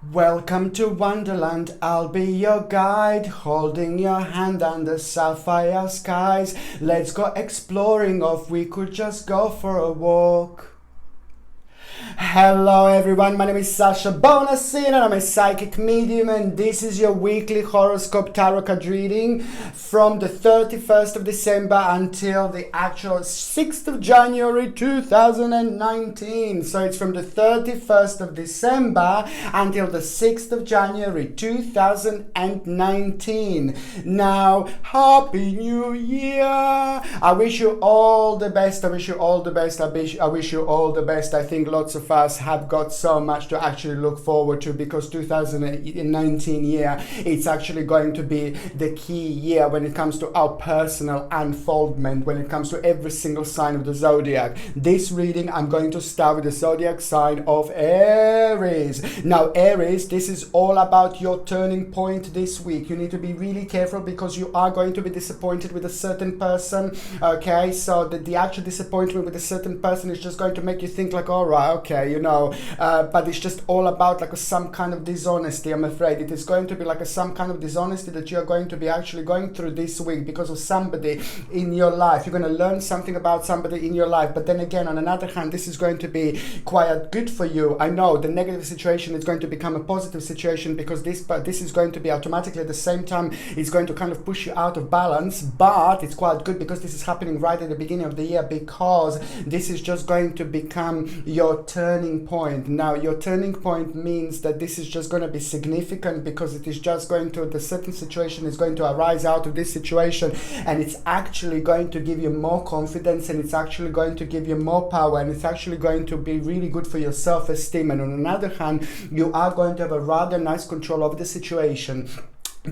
Welcome to Wonderland, I'll be your guide, holding your hand under sapphire skies. Let's go exploring, or we could just go for a walk. Hello everyone, my name is Sasha Bonasin and I'm a psychic medium, and this is your weekly horoscope tarot card reading from the 31st of December until the actual 6th of January 2019. So it's from the 31st of December until the 6th of January 2019. Now, Happy New Year! I wish you all the best. I wish you all the best. I wish you all the best. I think lots of us have got so much to actually look forward to, because 2019 year, it's actually going to be the key year when it comes to our personal unfoldment, when it comes to every single sign of the zodiac. This reading, I'm going to start with the zodiac sign of Aries. Now Aries, this is all about your turning point this week. You need to be really careful because you are going to be disappointed with a certain person. Okay, so the actual disappointment with a certain person is just going to make you think like, all right, okay, but it's just all about like some kind of dishonesty. I'm afraid it is going to be like some kind of dishonesty that you're going to be actually going through this week because of somebody in your life. You're going to learn something about somebody in your life, but then again, on another hand, this is going to be quite good for you. I know the negative situation is going to become a positive situation, because this is going to be automatically at the same time, it's going to kind of push you out of balance, but it's quite good because this is happening right at the beginning of the year, because this is just going to become your turning point. Now your turning point means that this is just going to be significant, because it is just going to, the certain situation is going to arise out of this situation, and it's actually going to give you more confidence, and it's actually going to give you more power, and it's actually going to be really good for your self-esteem. And on another hand, you are going to have a rather nice control of the situation,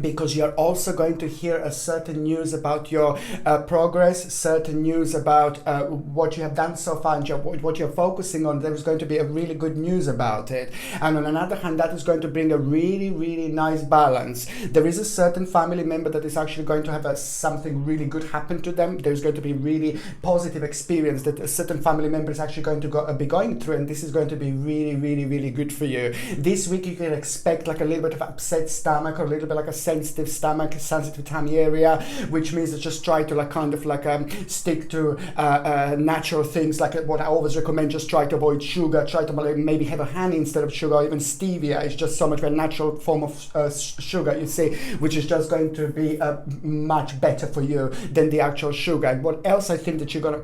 because you're also going to hear a certain news about your progress, certain news about what you have done so far, and what you're focusing on. There is going to be a really good news about it. And on another hand, that is going to bring a really, really nice balance. There is a certain family member that is actually going to have something really good happen to them. There's going to be really positive experience that a certain family member is actually going to be going through, and this is going to be really, really, really good for you. This week you can expect like a little bit of upset stomach, or a little bit like a sensitive stomach, sensitive tummy area, which means that just try to stick to natural things, like what I always recommend. Just try to avoid sugar, try to maybe have a honey instead of sugar, or even stevia. It's just so much of a natural form of sugar, you see, which is just going to be much better for you than the actual sugar. And what else I think that you're going to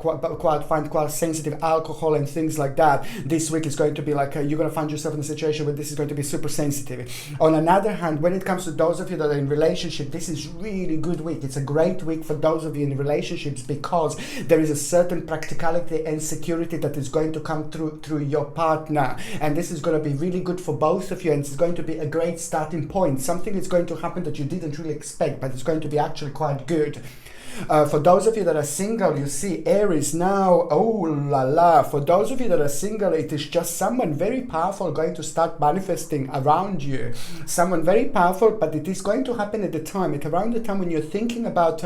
find quite sensitive, alcohol and things like that. This week is going to be like you're going to find yourself in a situation where this is going to be super sensitive. On another hand, when it comes to those of you that are in relationship, this is really good week. It's a great week for those of you in relationships, because there is a certain practicality and security that is going to come through your partner, and this is going to be really good for both of you, and it's going to be a great starting point. Something is going to happen that you didn't really expect, but it's going to be actually quite good. For those of you that are single, you see Aries now, oh la la. For those of you that are single, it is just someone very powerful going to start manifesting around you. Someone very powerful, but it is going to happen at around the time when you're thinking about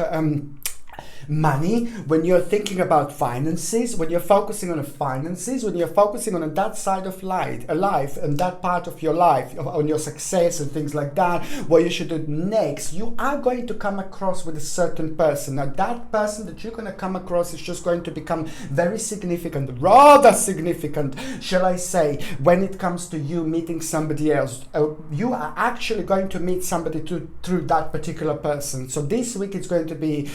money, when you're thinking about finances, when you're focusing on finances, when you're focusing on that side of life and that part of your life, on your success and things like that, what you should do next, you are going to come across with a certain person. Now that person that you're going to come across is just going to become very significant, rather significant, shall I say, when it comes to you meeting somebody else. You are actually going to meet somebody through that particular person. So this week it's going to be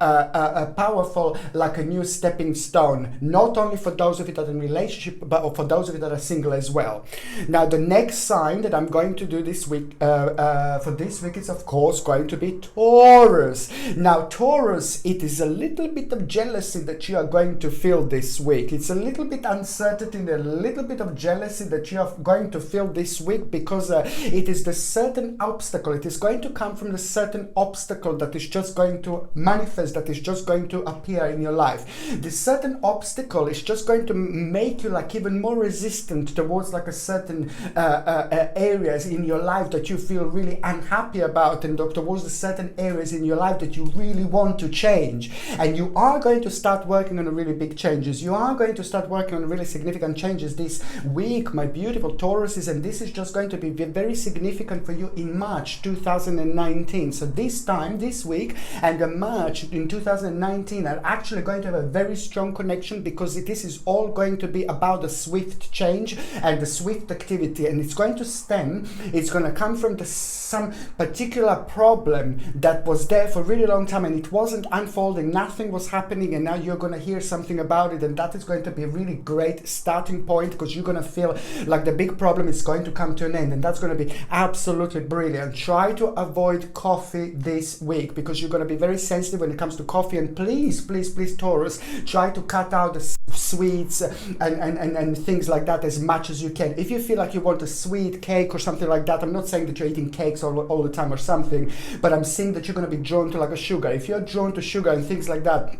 a powerful, like a new stepping stone, not only for those of you that are in relationship, but for those of you that are single as well. Now the next sign that I'm going to do this week, for this week, is of course going to be Taurus. Now Taurus, it is a little bit of jealousy that you are going to feel this week. It's a little bit uncertainty and a little bit of jealousy that you are going to feel this week, because it is the certain obstacle. It is going to come from the certain obstacle that is just going to manifest ciphers that is just going to appear in your life. This certain obstacle is just going to make you like even more resistant towards like a certain areas in your life that you feel really unhappy about, and towards the certain areas in your life that you really want to change. And you are going to start working on really big changes. You are going to start working on really significant changes this week, my beautiful Tauruses, and this is just going to be very significant for you in March 2019. So this time, this week and March in 2019 are actually going to have a very strong connection, because this is all going to be about the swift change and the swift activity, and it's going to stem, it's going to come from some particular problem that was there for a really long time and it wasn't unfolding, nothing was happening, and now you're going to hear something about it, and that is going to be a really great starting point, because you're going to feel like the big problem is going to come to an end, and that's going to be absolutely brilliant. Try to avoid coffee this week, because you're going to be very sensitive when it comes to coffee, and please Taurus, try to cut out the sweets and things like that as much as you can. If you feel like you want a sweet cake or something like that, I'm not saying that you're eating cakes all the time or something, but I'm saying that you're going to be drawn to like a sugar. If you're drawn to sugar and things like that,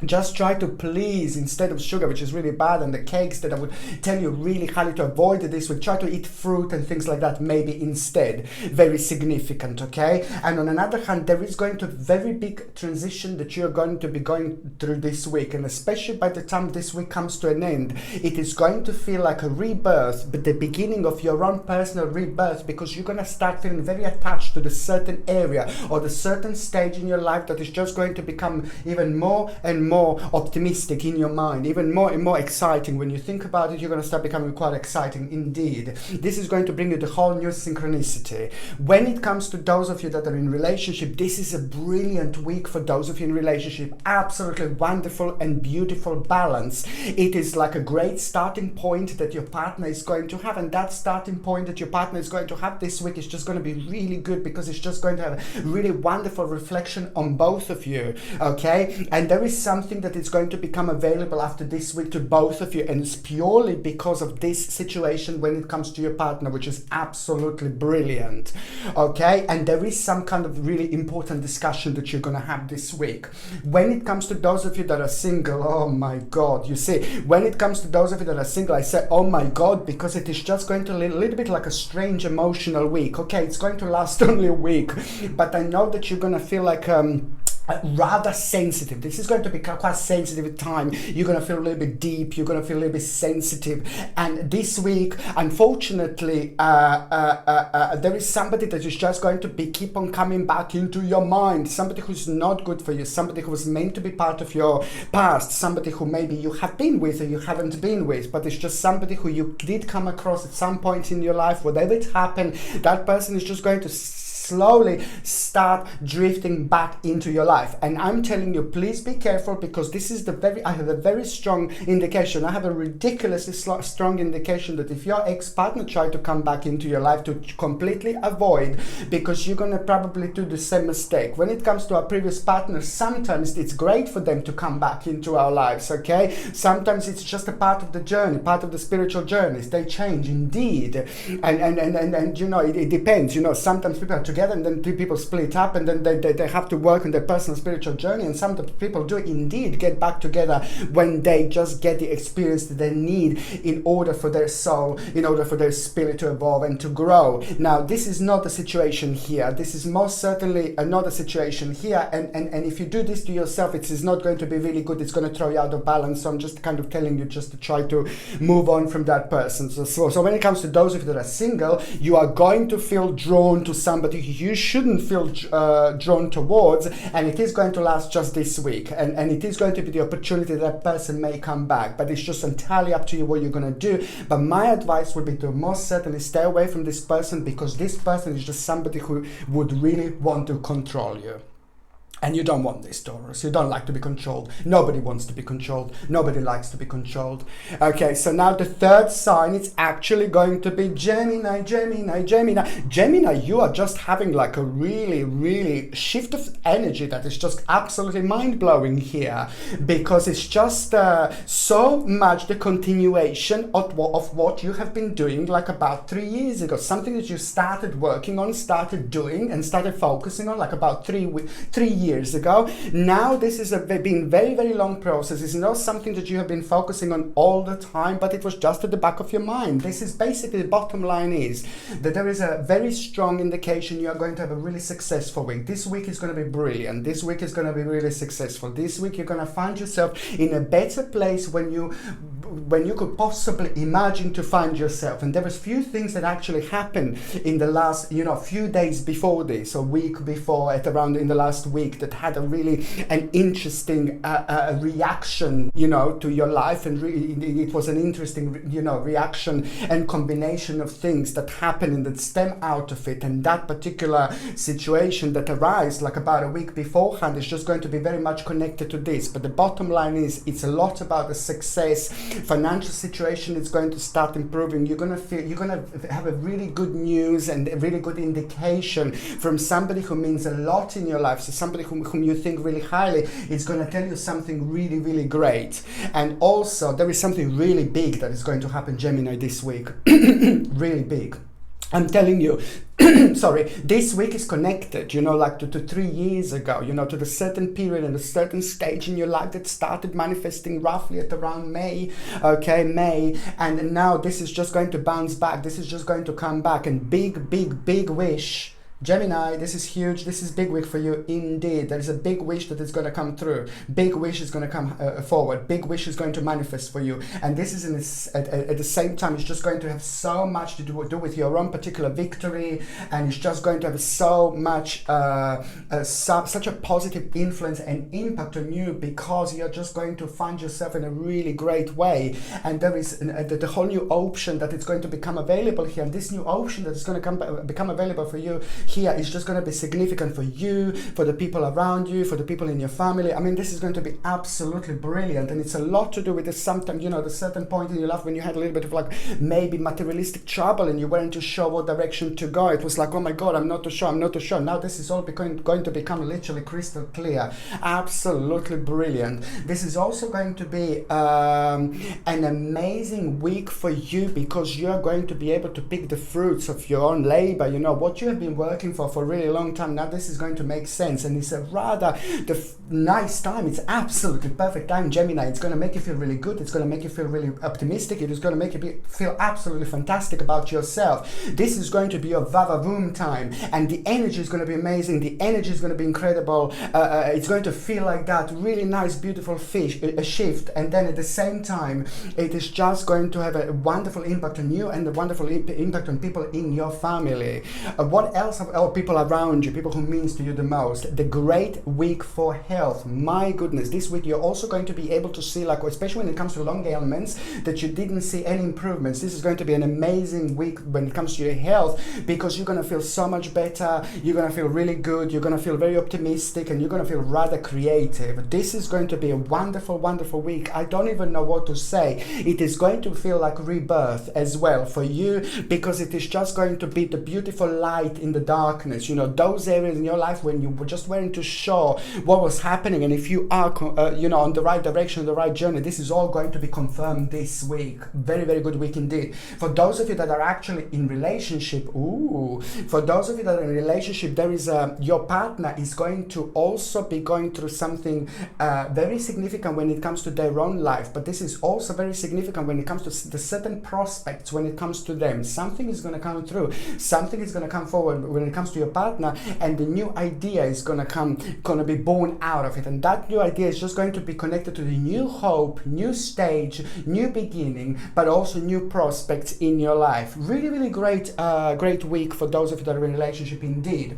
just try to please, instead of sugar, which is really bad, and the cakes that I would tell you really highly to avoid this week, try to eat fruit and things like that maybe instead. Very significant, okay? And on another hand, there is going to be a very big transition that you're going to be going through this week, and especially by the time this week comes to an end, it is going to feel like a rebirth, but the beginning of your own personal rebirth, because you're going to start feeling very attached to the certain area or the certain stage in your life that is just going to become even more and more optimistic in your mind, even more and more exciting. When you think about it, you're going to start becoming quite exciting indeed. This is going to bring you the whole new synchronicity. When it comes to those of you that are in relationship, this is a brilliant week for those of you in relationship. Absolutely wonderful and beautiful balance. It is like a great starting point that your partner is going to have, and that starting point that your partner is going to have this week is just going to be really good, because it's just going to have a really wonderful reflection on both of you, okay? And there is something that is going to become available after this week to both of you, and it's purely because of this situation when it comes to your partner, which is absolutely brilliant, okay? And there is some kind of really important discussion that you're going to have this week. When it comes to those of you that are single, oh my God, you see, when it comes to those of you that are single, I say, oh my God, because it is just going to be a little bit like a strange emotional week, okay? It's going to last only a week, but I know that you're going to feel like rather sensitive. This is going to be quite sensitive time. You're going to feel a little bit deep, you're going to feel a little bit sensitive, and this week, unfortunately, there is somebody that is just going to keep on coming back into your mind, somebody who's not good for you, somebody who was meant to be part of your past, somebody who maybe you have been with or you haven't been with, but it's just somebody who you did come across at some point in your life. Whatever it happened, that person is just going to slowly start drifting back into your life. And I'm telling you, please be careful, because this is I have a very strong indication. I have a ridiculously strong indication that if your ex-partner tried to come back into your life, to completely avoid, because you're going to probably do the same mistake. When it comes to our previous partners, sometimes it's great for them to come back into our lives, okay? Sometimes it's just a part of the journey, part of the spiritual journeys. They change indeed. And you know, it depends. You know, sometimes people are together and then people split up, and then they have to work on their personal spiritual journey, and some people do indeed get back together when they just get the experience that they need in order for their soul, in order for their spirit to evolve and to grow. Now, this is not the situation here. This is most certainly not a situation here, and if you do this to yourself, it is not going to be really good. It's going to throw you out of balance. So I'm just kind of telling you just to try to move on from that person. So when it comes to those of you that are single, you are going to feel drawn to somebody you shouldn't feel drawn towards, and it is going to last just this week, and it is going to be the opportunity that person may come back, but it's just entirely up to you what you're going to do. But my advice would be to most certainly stay away from this person, because this person is just somebody who would really want to control you. And you don't want this, Taurus. You don't like to be controlled. Nobody wants to be controlled. Nobody likes to be controlled. Okay, so now the third sign, it's actually going to be Gemini. Gemini, you are just having like a really shift of energy that is just absolutely mind-blowing here, because it's just so much the continuation of what you have been doing like about 3 years ago. Something that you started working on, started doing, and started focusing on like about 3 years years ago. Now this is been very, very long process. It's not something that you have been focusing on all the time, but it was just at the back of your mind. This is basically the bottom line is that there is a very strong indication you are going to have a really successful week. This week is going to be brilliant. This week is going to be really successful. This week you're going to find yourself in a better place when you could possibly imagine to find yourself. And there was few things that actually happened in the last, few days before this, or week before, at around in the last week, that had an interesting reaction, to your life, and it was an interesting, reaction and combination of things that happened and that stem out of it. And that particular situation that arises like about a week beforehand is just going to be very much connected to this. But the bottom line is, it's a lot about the success. Financial situation is going to start improving. You're going to have a really good news and a really good indication from somebody who means a lot in your life. So somebody whom you think really highly is going to tell you something really, really great. And also there is something really big that is going to happen, Gemini, this week. Really big. I'm telling you, sorry, this week is connected, like to 3 years ago, to the certain period and a certain stage in your life that started manifesting roughly at around May, and now this is just going to bounce back. This is just going to come back, and big wish. Gemini, this is huge. This is big week for you indeed. There is a big wish that is going to come through. Big wish is going to come forward. Big wish is going to manifest for you. And this is at the same time, it's just going to have so much to do with your own particular victory. And it's just going to have so much, such a positive influence and impact on you, because you're just going to find yourself in a really great way. And there is the whole new option that is going to become available here. And this new option that is going to become available for you here is just going to be significant for you, for the people around you, for the people in your family. I mean, this is going to be absolutely brilliant, and it's a lot to do with this. Sometimes, the certain point in your life when you had a little bit of like maybe materialistic trouble and you weren't too sure what direction to go. It was like, oh my God, I'm not too sure. Now this is all going to become literally crystal clear. Absolutely brilliant. This is also going to be an amazing week for you, because you're going to be able to pick the fruits of your own labor. What you have been working for a really long time. Now this is going to make sense, and it's a rather nice time. It's absolutely perfect time, Gemini. It's going to make you feel really good. It's going to make you feel really optimistic. It is going to make you feel absolutely fantastic about yourself. This is going to be your vavavoom time, and the energy is going to be amazing. The energy is going to be incredible. It's going to feel like that really nice, beautiful shift, and then at the same time, it is just going to have a wonderful impact on you and a wonderful impact on people in your family. What else are people around you, people who means to you the most? The great week for health. My goodness, this week you're also going to be able to see, like, especially when it comes to long ailments that you didn't see any improvements. This is going to be an amazing week when it comes to your health, because you're going to feel so much better. You're going to feel really good. You're going to feel very optimistic, and you're going to feel rather creative. This is going to be a wonderful, wonderful week. I don't even know what to say. It is going to feel like rebirth as well for you, because it is just going to be the beautiful light in the darkness. Those areas in your life when you were just weren't too sure what was happening, and if you are on the right direction, the right journey, this is all going to be confirmed this week. Very, very good week indeed. For those of you that are actually in relationship, there is your partner is going to also be going through something very significant when it comes to their own life, but this is also very significant when it comes to the certain prospects. When it comes to them, something is going to come through, something is going to come forward when it comes to your partner, and the new idea is going to be born out of it. And that new idea is just going to be connected to the new hope, new stage, new beginning, but also new prospects in your life. Really, really great week for those of you that are in a relationship indeed.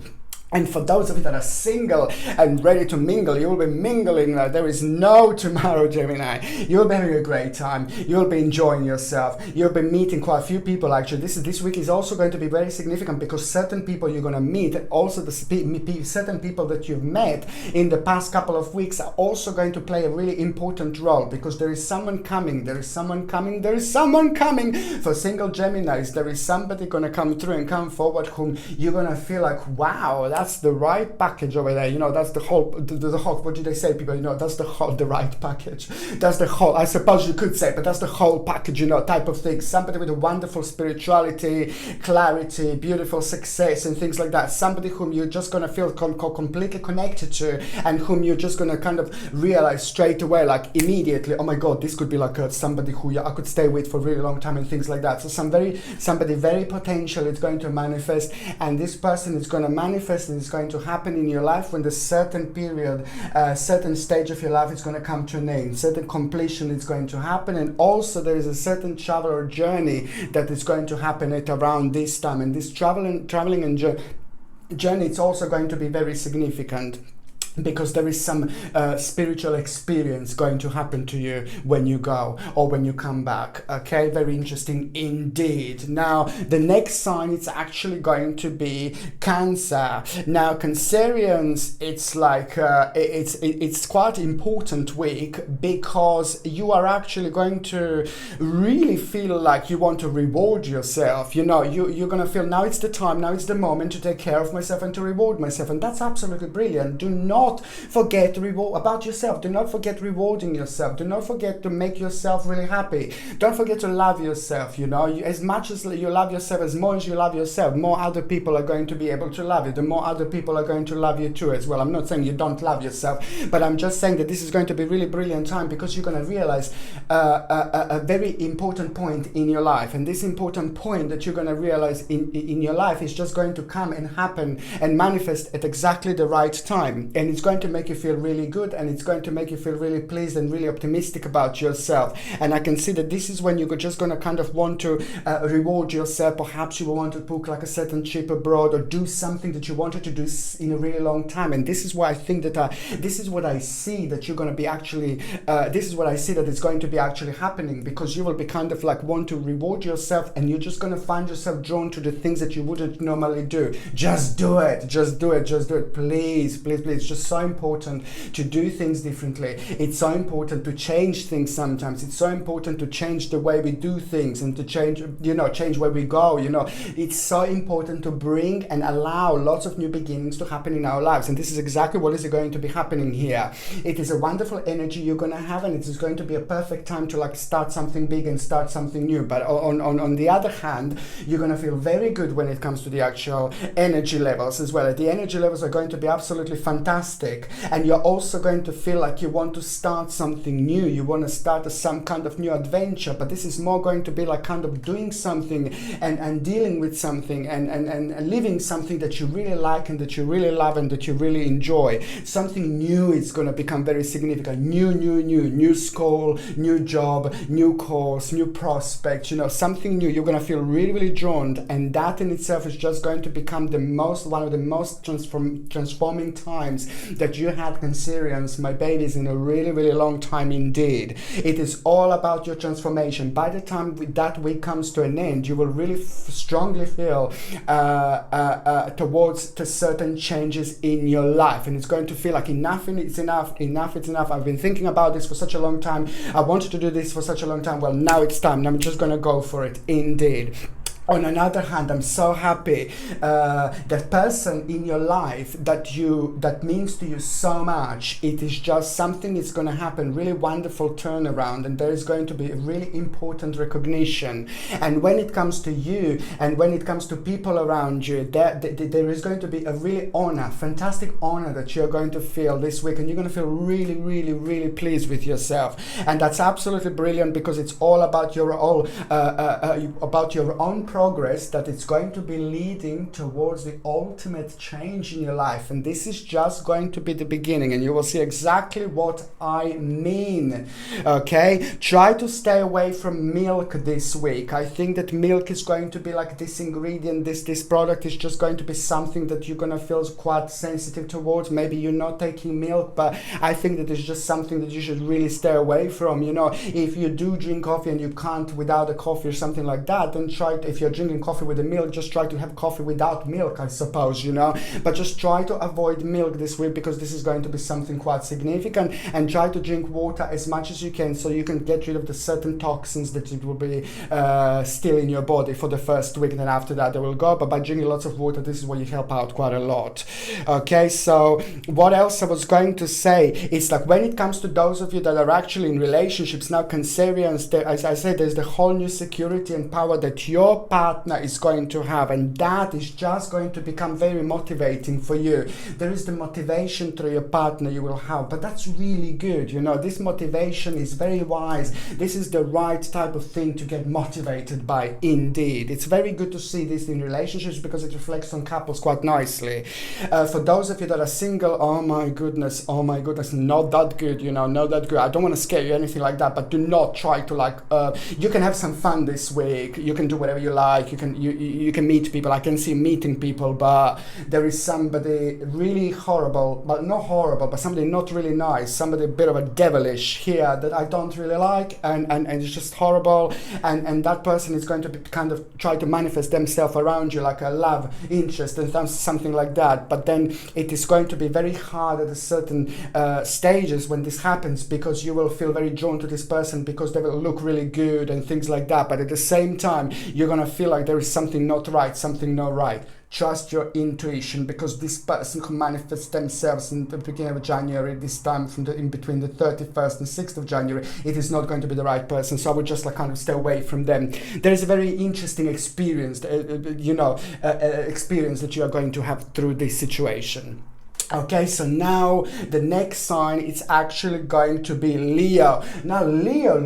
And for those of you that are single and ready to mingle, you will be mingling. There is no tomorrow, Gemini. You'll be having a great time. You'll be enjoying yourself. You'll be meeting quite a few people, actually. This week is also going to be very significant, because certain people you're going to meet, also the certain people that you've met in the past couple of weeks, are also going to play a really important role, because there is someone coming. There is someone coming. There is someone coming. For single Geminis, there is somebody going to come through and come forward whom you're going to feel like, wow, that's the right package over there. You know, that's the whole, the whole, what do they say, people? You know, that's the right package. That's the whole, I suppose you could say, but that's the whole package, you know, type of thing. Somebody with a wonderful spirituality, clarity, beautiful success and things like that. Somebody whom you're just going to feel completely connected to, and whom you're just going to kind of realize straight away, like immediately, oh my God, this could be like somebody who I could stay with for a really long time and things like that. So somebody very potential is going to manifest, and this person is going to manifest, and it's going to happen in your life when the certain period, certain stage of your life is going to come to an end, certain completion is going to happen, and also there is a certain travel or journey that is going to happen at around this time, and this traveling and journey, it's also going to be very significant, because there is some spiritual experience going to happen to you when you go or when you come back. Okay, very interesting indeed. Now the next sign, it's actually going to be Cancer. Now Cancerians, it's like it's quite important week, because you are actually going to really feel like you want to reward yourself. You know, you're gonna feel, now it's the time, now it's the moment to take care of myself and to reward myself, and that's absolutely brilliant. Do not forget about yourself. Do not forget rewarding yourself. Do not forget to make yourself really happy. Don't forget to love yourself. You know, as much as you love yourself, as more as you love yourself, more other people are going to be able to love you. The more other people are going to love you too as well. I'm not saying you don't love yourself, but I'm just saying that this is going to be a really brilliant time, because you're going to realize a very important point in your life, and this important point that you're going to realize in your life is just going to come and happen and manifest at exactly the right time, and it's going to make you feel really good, and it's going to make you feel really pleased and really optimistic about yourself. And I can see that this is when you're just going to kind of want to reward yourself. Perhaps you will want to book like a certain trip abroad, or do something that you wanted to do in a really long time. And this is why I think that this is what I see that you're going to be actually this is what I see that it's going to be actually happening, because you will be kind of like want to reward yourself, and you're just going to find yourself drawn to the things that you wouldn't normally do. Just do it, please. It's just so important to do things differently. It's so important to change things sometimes. It's so important to change the way we do things, and to change where we go. You know, it's so important to bring and allow lots of new beginnings to happen in our lives, and this is exactly what is going to be happening here. It is a wonderful energy you're going to have, and it is going to be a perfect time to like start something big and start something new. But on the other hand, you're going to feel very good when it comes to the actual energy levels as well. The energy levels are going to be absolutely fantastic, and you're also going to feel like you want to start something new. You want to start some kind of new adventure, but this is more going to be like kind of doing something and dealing with something and living something that you really like and that you really love and that you really enjoy. Something new is going to become very significant. New school, new job, new course, new prospect, you know, something new. You're going to feel really drawn, and that in itself is just going to become one of the most transforming times that you had, Cancerians, my babies, in a really long time indeed. It is all about your transformation. By the time that week comes to an end, you will really strongly feel towards to certain changes in your life, and it's going to feel like enough it's enough. I've been thinking about this for such a long time. I wanted to do this for such a long time. Well, now it's time. I'm just going to go for it indeed. On another hand, I'm so happy that person in your life that means to you so much. It is just something is going to happen, really wonderful turnaround, and there is going to be a really important recognition. And when it comes to you, and when it comes to people around you, there is going to be a really fantastic honor that you're going to feel this week, and you're going to feel really pleased with yourself. And that's absolutely brilliant, because it's all about your own progress, that it's going to be leading towards the ultimate change in your life. And this is just going to be the beginning, and you will see exactly what I mean. Okay, try to stay away from milk this week. I think that milk is going to be like this ingredient, this product is just going to be something that you're going to feel quite sensitive towards. Maybe you're not taking milk, but I think that it's just something that you should really stay away from. You know, if you do drink coffee and you can't without a coffee or something like that, then try to, if you're drinking coffee with the milk, just try to have coffee without milk, I suppose, you know. But just try to avoid milk this week, because this is going to be something quite significant. And try to drink water as much as you can, so you can get rid of the certain toxins that it will be still in your body for the first week, and then after that they will go. But by drinking lots of water, this is where you help out quite a lot. Okay, so what else I was going to say, it's like when it comes to those of you that are actually in relationships now, Cancerians, as I said, there's the whole new security and power that your partner is going to have, and that is just going to become very motivating for you. There is the motivation through your partner you will have, but that's really good, you know. This motivation is very wise. This is the right type of thing to get motivated by, indeed. It's very good to see this in relationships, because it reflects on couples quite nicely. For those of you that are single, oh my goodness, not that good, you know, not that good. I don't want to scare you, anything like that, but do not try to like, you can have some fun this week, you can do whatever you like, you can meet people. I can see meeting people, but there is somebody really horrible, but not horrible, but somebody not really nice, somebody a bit of a devilish here that I don't really like, and it's just horrible, and that person is going to be kind of try to manifest themselves around you like a love interest and something like that. But then it is going to be very hard at a certain stages when this happens, because you will feel very drawn to this person because they will look really good and things like that. But at the same time, you're gonna feel like there is something not right, something not right. Trust your intuition, because this person can manifest themselves in the beginning of January, this time in between the 31st and 6th of January. It is not going to be the right person, so I would just like kind of stay away from them. There is a very interesting experience, experience that you are going to have through this situation. Okay, so now the next sign is actually going to be Leo. Now Leo,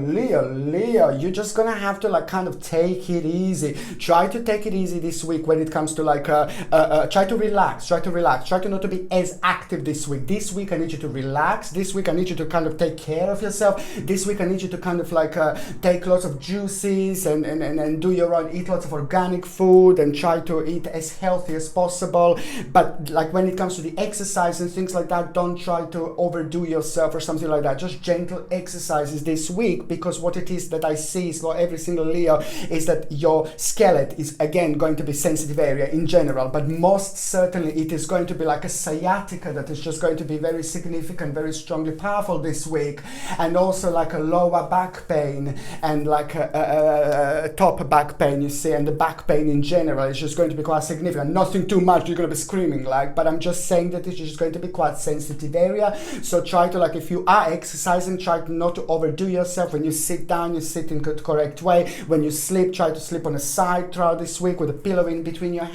you're just gonna have to like kind of take it easy. Try to take it easy this week when it comes to like try to relax, try to not to be as active this week. This week I need you to relax. This week I need you to kind of take care of yourself. This week I need you to kind of like take lots of juices and do your own, eat lots of organic food, and try to eat as healthy as possible. But like when it comes to the exercise and things like that, don't try to overdo yourself or something like that. Just gentle exercises this week, because what it is that I see is for every single Leo is that your skeleton is again going to be sensitive area in general, but most certainly it is going to be like a sciatica that is just going to be very significant, very strongly powerful this week, and also like a lower back pain and like a top back pain, you see, and the back pain in general is just going to be quite significant. Nothing too much you're going to be screaming like, but I'm just saying that it's just going to be quite sensitive area. So try to, like, if you are exercising, try not to overdo yourself. When you sit down, you sit in the correct way. When you sleep, try to sleep on a side throughout this week with a pillow in between your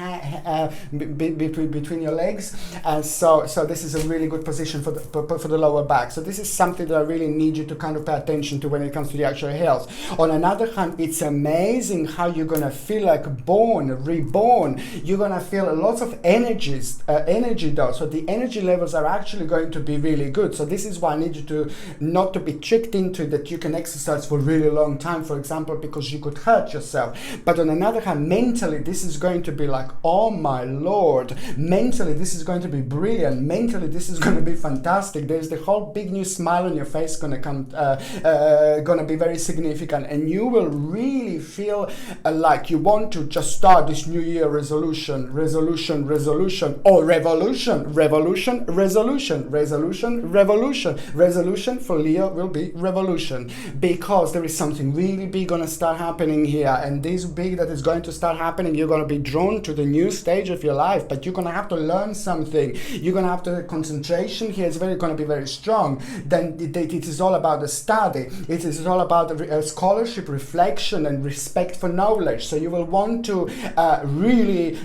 between your legs. So this is a really good position for the lower back. So this is something that I really need you to kind of pay attention to when it comes to the actual health. On another hand, it's amazing how you're gonna feel like reborn. You're gonna feel lots of energy though. So the energy levels are actually going to be really good. So this is why I need you to not to be tricked into that you can exercise for a really long time, for example, because you could hurt yourself. But on another hand, mentally, this is going to be like, oh my Lord, mentally, this is going to be brilliant. Mentally, this is going to be fantastic. There's the whole big new smile on your face gonna come, gonna be very significant, and you will really feel like you want to just start this new year resolution, or revolution. Resolution for Leo will be revolution, because there is something really big gonna start happening here, and this big that is going to start happening, you're gonna be drawn to the new stage of your life, but you're gonna have to learn something. You're gonna have to, concentration here is gonna be very strong. Then it is all about the study. It is all about scholarship, reflection, and respect for knowledge. So you will want to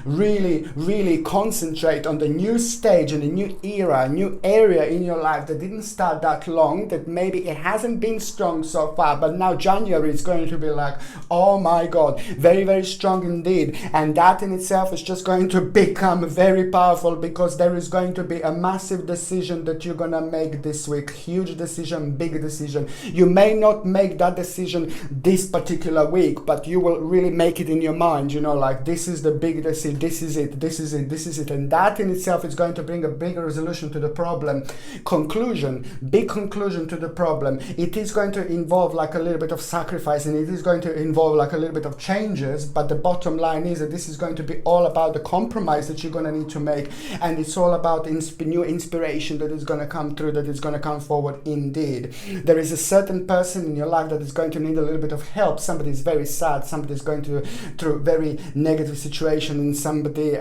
really concentrate on the new stage and a new era, a new area in your life that didn't start that long, that maybe it hasn't been strong so far, but now January is going to be like, oh my God, very, very strong indeed. And that in itself is just going to become very powerful, because there is going to be a massive decision that you're gonna make this week. Huge decision, big decision. You may not make that decision this particular week, but you will really make it in your mind, you know, like this is the big decision, this is it. And that in itself is going to bring a big resolution to the problem. Conclusion, big conclusion to the problem. It is going to involve like a little bit of sacrifice, and it is going to involve like a little bit of changes, but the bottom line is that this is going to be all about the compromise that you're going to need to make, and it's all about new inspiration that is going to come through, that is going to come forward indeed. There is a certain person in your life that is going to need a little bit of help. Somebody is very sad, somebody is going through very negative situation, and somebody's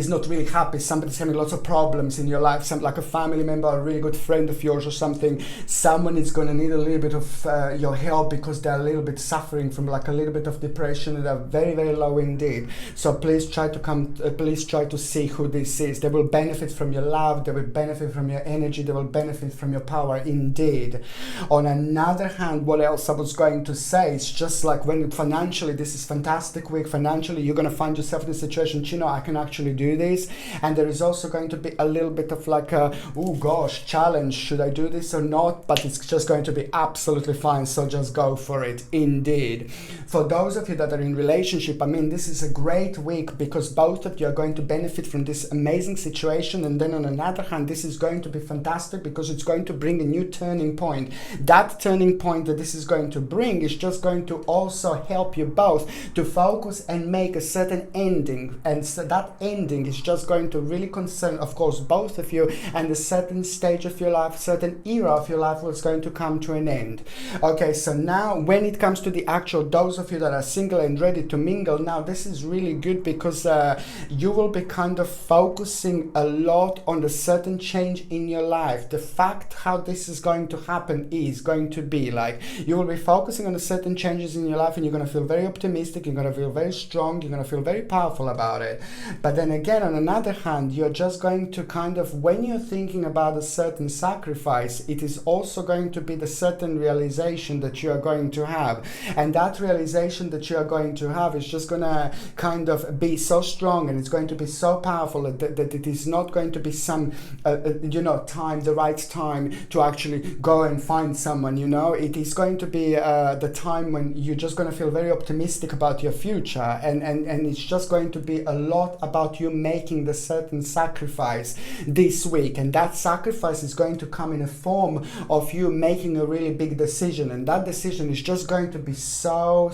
not really happy, somebody's having lots of problems in your life, like a family member, a really good friend of yours or something. Someone is going to need a little bit of your help because they're a little bit suffering from like a little bit of depression, and they're very, very low indeed. So please try to see who this is. They will benefit from your love, they will benefit from your energy, they will benefit from your power indeed. On another hand, what else I was going to say is just like when financially, this is fantastic week. Financially, you're going to find yourself in a situation, you know, I can actually do this, and there is also going to be a little bit of like a, oh gosh, challenge, should I do this or not? But it's just going to be absolutely fine, so just go for it indeed. For those of you that are in relationship, I mean, this is a great week because both of you are going to benefit from this amazing situation, and then on another hand, this is going to be fantastic because it's going to bring a new turning point. That turning point that this is going to bring is just going to also help you both to focus and make a certain ending, and so that ending is just going to really concern, of course, both of you, and a certain stage of your life, certain era of your life was going to come to an end. Okay, so now when it comes to the actual, those of you that are single and ready to mingle, now this is really good because you will be kind of focusing a lot on the certain change in your life. The fact how this is going to happen is going to be like, you will be focusing on the certain changes in your life, and you're going to feel very optimistic, you're going to feel very strong, you're going to feel very powerful about it. But then again, on another hand, you're just going to kind of, when you're thinking about a certain sacrifice, it is also going to be the certain realization that you are going to have. And that realization that you are going to have is just going to kind of be so strong, and it's going to be so powerful that it is not going to be some, time, the right time to actually go and find someone, you know. It is going to be the time when you're just going to feel very optimistic about your future, and it's just going to be a lot about you making the certain sacrifice this week, and that sacrifice is going to come in a form of you making a really big decision, and that decision is just going to be so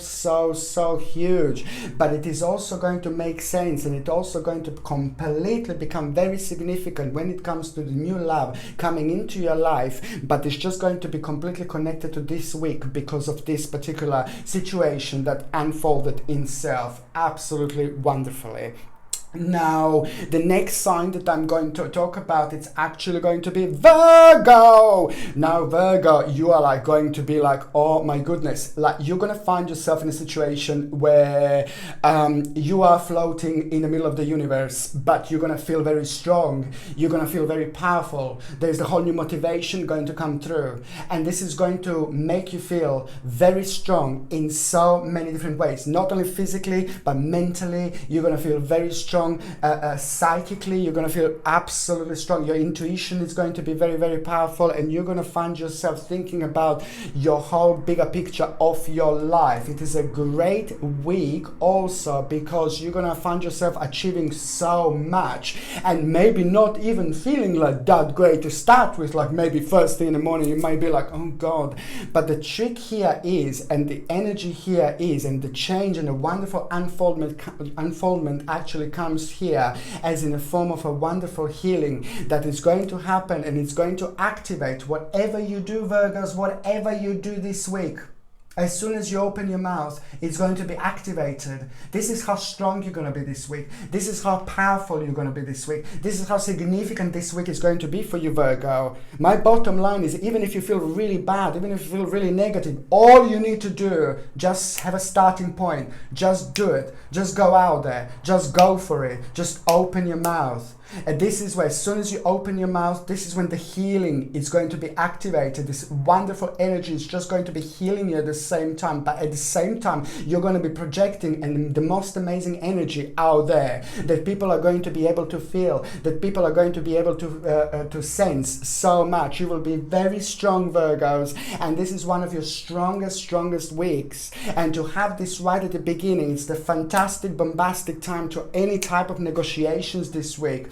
huge, but it is also going to make sense, and it's also going to completely become very significant when it comes to the new love coming into your life. But it's just going to be completely connected to this week because of this particular situation that unfolded itself absolutely wonderfully. Now, the next sign that I'm going to talk about, it's actually going to be Virgo. Now, Virgo, you are like going to be like, oh my goodness, like you're going to find yourself in a situation where you are floating in the middle of the universe, but you're going to feel very strong. You're going to feel very powerful. There's a whole new motivation going to come through. And this is going to make you feel very strong in so many different ways. Not only physically, but mentally, you're going to feel very strong. Psychically, you're going to feel absolutely strong. Your intuition is going to be very, very powerful, and you're going to find yourself thinking about your whole bigger picture of your life. It is a great week also because you're going to find yourself achieving so much, and maybe not even feeling like that great to start with. Like maybe first thing in the morning you might be like, oh God, but the trick here is, and the energy here is, and the change and the wonderful unfoldment actually comes here as in a form of a wonderful healing that is going to happen, and it's going to activate whatever you do, Virgos, whatever you do this week. As soon as you open your mouth, it's going to be activated. This is how strong you're going to be this week. This is how powerful you're going to be this week. This is how significant this week is going to be for you, Virgo. My bottom line is, even if you feel really bad, even if you feel really negative, all you need to do, just have a starting point. Just do it. Just go out there. Just go for it. Just open your mouth. And this is where, as soon as you open your mouth, this is when the healing is going to be activated. This wonderful energy is just going to be healing you at the same time. But at the same time, you're going to be projecting and the most amazing energy out there that people are going to be able to feel, that people are going to be able to sense so much. You will be very strong, Virgos, and this is one of your strongest weeks. And to have this right at the beginning, it's the fantastic, bombastic time to any type of negotiations this week.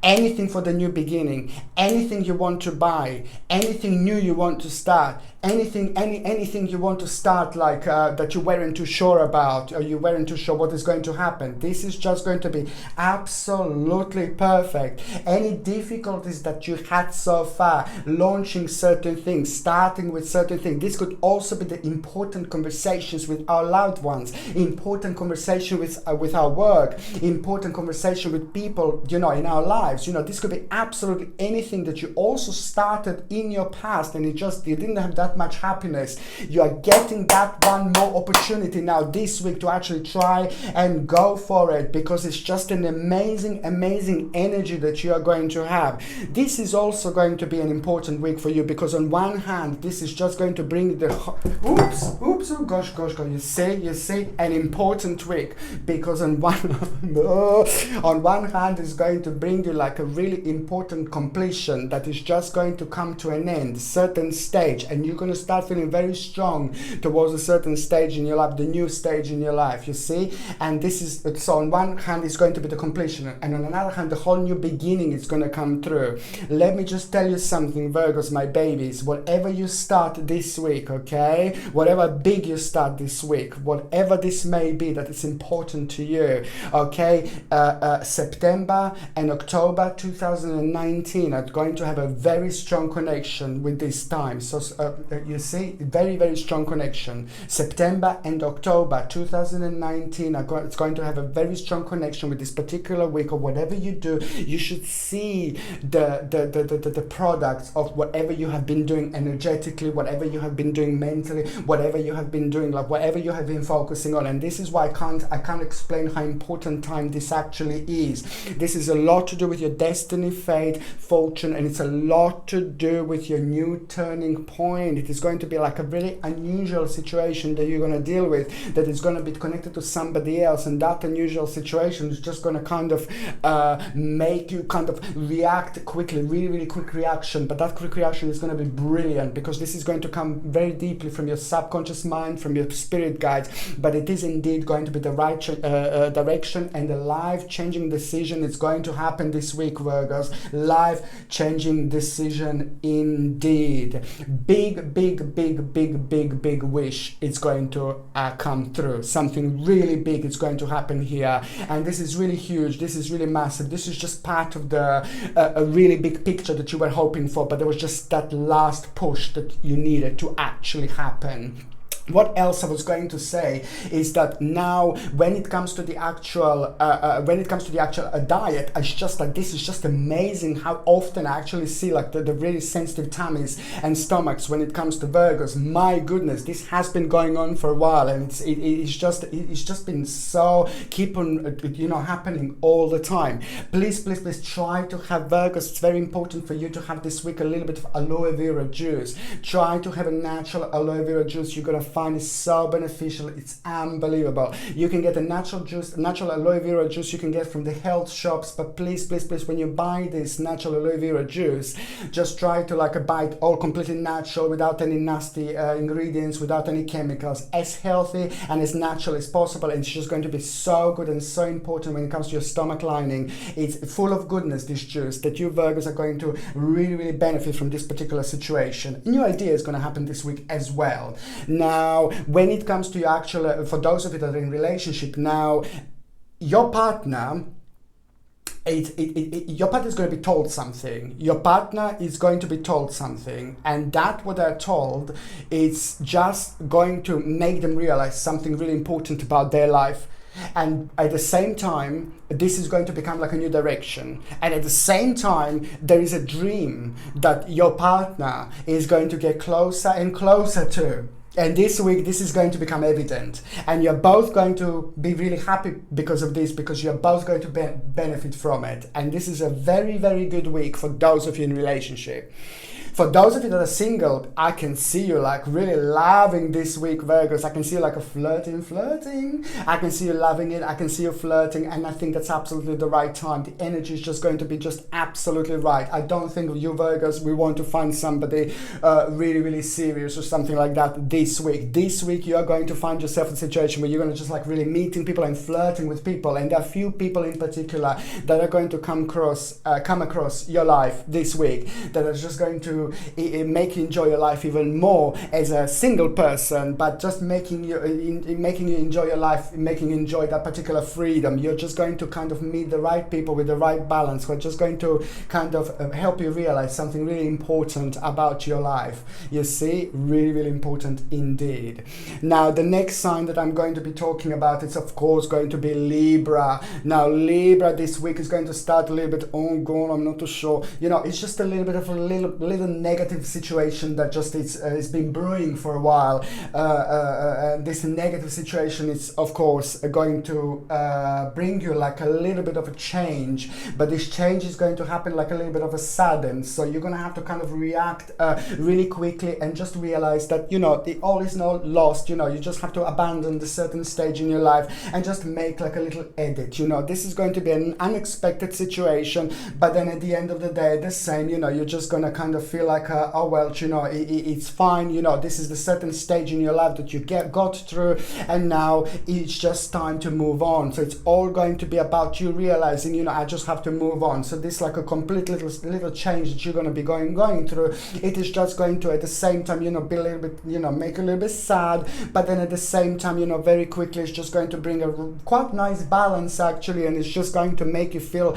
anything for the new beginning, anything you want to buy, anything new you want to start, anything you want to start, like that you weren't too sure about, or you weren't too sure what is going to happen. This is just going to be absolutely perfect. Any difficulties that you had so far, launching certain things, starting with certain things, this could also be the important conversations with our loved ones, important conversation with our work, important conversation with people, in our lives. This could be absolutely anything that you also started in your past, and you didn't have that much happiness. You are getting that one more opportunity now this week to actually try and go for it, because it's just an amazing energy that you are going to have. This is also going to be an important week for you, because on one hand, this is just going to bring the oh gosh, you see, an important week, because on one hand is going to bring you like a really important completion that is just going to come to an end, certain stage, and you're going to start feeling very strong towards a certain stage in your life, the new stage in your life, you see. And this is, so on one hand is going to be the completion, and on another hand the whole new beginning is going to come through. Let me just tell you something, Virgos, my babies, whatever you start this week, okay, whatever big you start this week, whatever this may be that is important to you, okay, September and October 2019 are going to have a very strong connection with this time. So you see, very strong connection. September and October 2019 it's going to have a very strong connection with this particular week. Or whatever you do, you should see the products of whatever you have been doing energetically, whatever you have been doing mentally, whatever you have been doing, like whatever you have been focusing on. And this is why I can't explain how important time this actually is. This is a lot to do with your destiny, fate, fortune, and it's a lot to do with your new turning point. It is going to be like a really unusual situation that you're going to deal with, that is going to be connected to somebody else, and that unusual situation is just going to kind of make you kind of react quickly, really quick reaction. But that quick reaction is going to be brilliant, because this is going to come very deeply from your subconscious mind, from your spirit guides. But it is indeed going to be the right direction, and the life-changing decision is going to happen this week, Virgos. Life-changing decision indeed. Big wish is going to come through. Something really big is going to happen here, and this is really huge, this is really massive. This is just part of the a really big picture that you were hoping for, but there was just that last push that you needed to actually happen. What else I was going to say is that now, when it comes to the actual diet, it's just like, this is just amazing how often I actually see like the really sensitive tummies and stomachs when it comes to Virgos. My goodness, this has been going on for a while, and it's just been so keep on happening all the time. Please try to have, Virgos, it's very important for you to have this week a little bit of aloe vera juice. Try to have a natural aloe vera juice. You're gonna find is so beneficial. It's unbelievable. You can get a natural aloe vera juice you can get from the health shops, but please, when you buy this natural aloe vera juice, just try to buy it all completely natural, without any nasty ingredients, without any chemicals, as healthy and as natural as possible. And it's just going to be so good and so important when it comes to your stomach lining. It's full of goodness, this juice, that you Virgos are going to really benefit from this particular situation. A new idea is going to happen this week as well. Now, when it comes to your actual, for those of you that are in relationship now, your partner, your partner is going to be told something. Your partner is going to be told something, and that what they're told is just going to make them realize something really important about their life. And at the same time, this is going to become like a new direction. And at the same time, there is a dream that your partner is going to get closer and closer to. And this week, this is going to become evident. And you're both going to be really happy because of this, because you're both going to benefit from it. And this is a very good week for those of you in relationship. For those of you that are single, I can see you like really loving this week, Virgos. I can see you like a flirting. I can see you loving it. I can see you flirting, and I think that's absolutely the right time. The energy is just going to be just absolutely right. I don't think you Virgos, we want to find somebody really serious or something like that this week. This week you are going to find yourself in a situation where you're going to just like really meeting people and flirting with people, and there are few people in particular that are going to come across your life this week that are just going to make you enjoy your life even more as a single person, but just making you enjoy your life, making you enjoy that particular freedom. You're just going to kind of meet the right people with the right balance who are just going to kind of help you realize something really important about your life. You see, really important indeed. Now the next sign that I'm going to be talking about is of course going to be Libra. Now Libra this week is going to start a little bit, oh god, I'm not too sure, you know, it's just a little bit of a little negative situation that just it's been brewing for a while. This negative situation is of course going to bring you like a little bit of a change, but this change is going to happen like a little bit of a sudden, so you're going to have to kind of react really quickly and just realize that, you know, all is not lost. You know, you just have to abandon the certain stage in your life and just make like a little edit. You know, this is going to be an unexpected situation, but then at the end of the day the same, you know, you're just gonna kind of feel like oh well, you know, it's fine. You know, this is the certain stage in your life that you got through, and now it's just time to move on. So it's all going to be about you realizing, you know, I just have to move on. So this like a complete little change that you're going to be going through. It is just going to at the same time, you know, be a little bit, you know, make a little bit sad, but then at the same time, you know, very quickly it's just going to bring a quite nice balance actually, and it's just going to make you feel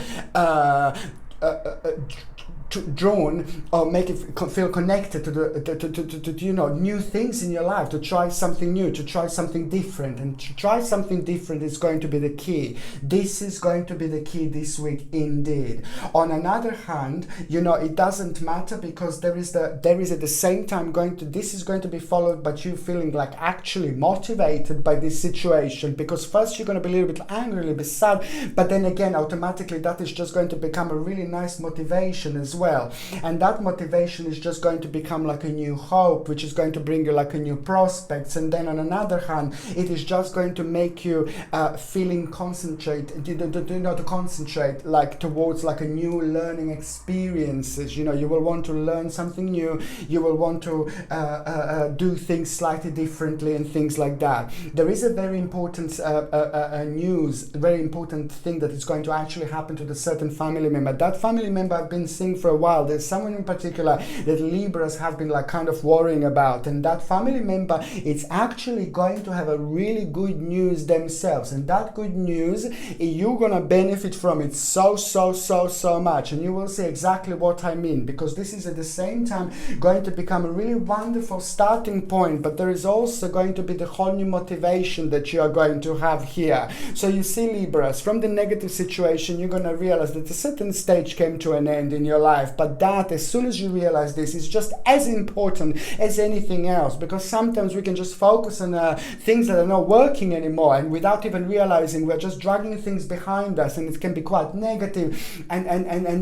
drawn, or make it feel connected to the you know, new things in your life, to try something new, to try something different. And to try something different is going to be the key. This is going to be the key this week indeed. On another hand, you know, it doesn't matter, because there is at the same time this is going to be followed by you feeling like actually motivated by this situation, because first you're going to be a little bit angry, a little bit sad, but then again automatically that is just going to become a really nice motivation as well. And that motivation is just going to become like a new hope, which is going to bring you like a new prospects. And then on another hand, it is just going to make you to concentrate like towards like a new learning experiences. You know, you will want to learn something new, you will want to do things slightly differently and things like that. There is a very important very important thing that is going to actually happen to the certain family member. That family member I've been seeing for a while. There's someone in particular that Libras have been like kind of worrying about, and that family member is actually going to have a really good news themselves, and that good news you're gonna benefit from it so much, and you will see exactly what I mean, because this is at the same time going to become a really wonderful starting point, but there is also going to be the whole new motivation that you are going to have here. So you see, Libras, from the negative situation you're going to realize that a certain stage came to an end in your life, but that as soon as you realize this is just as important as anything else, because sometimes we can just focus on things that are not working anymore, and without even realizing we're just dragging things behind us, and it can be quite negative, and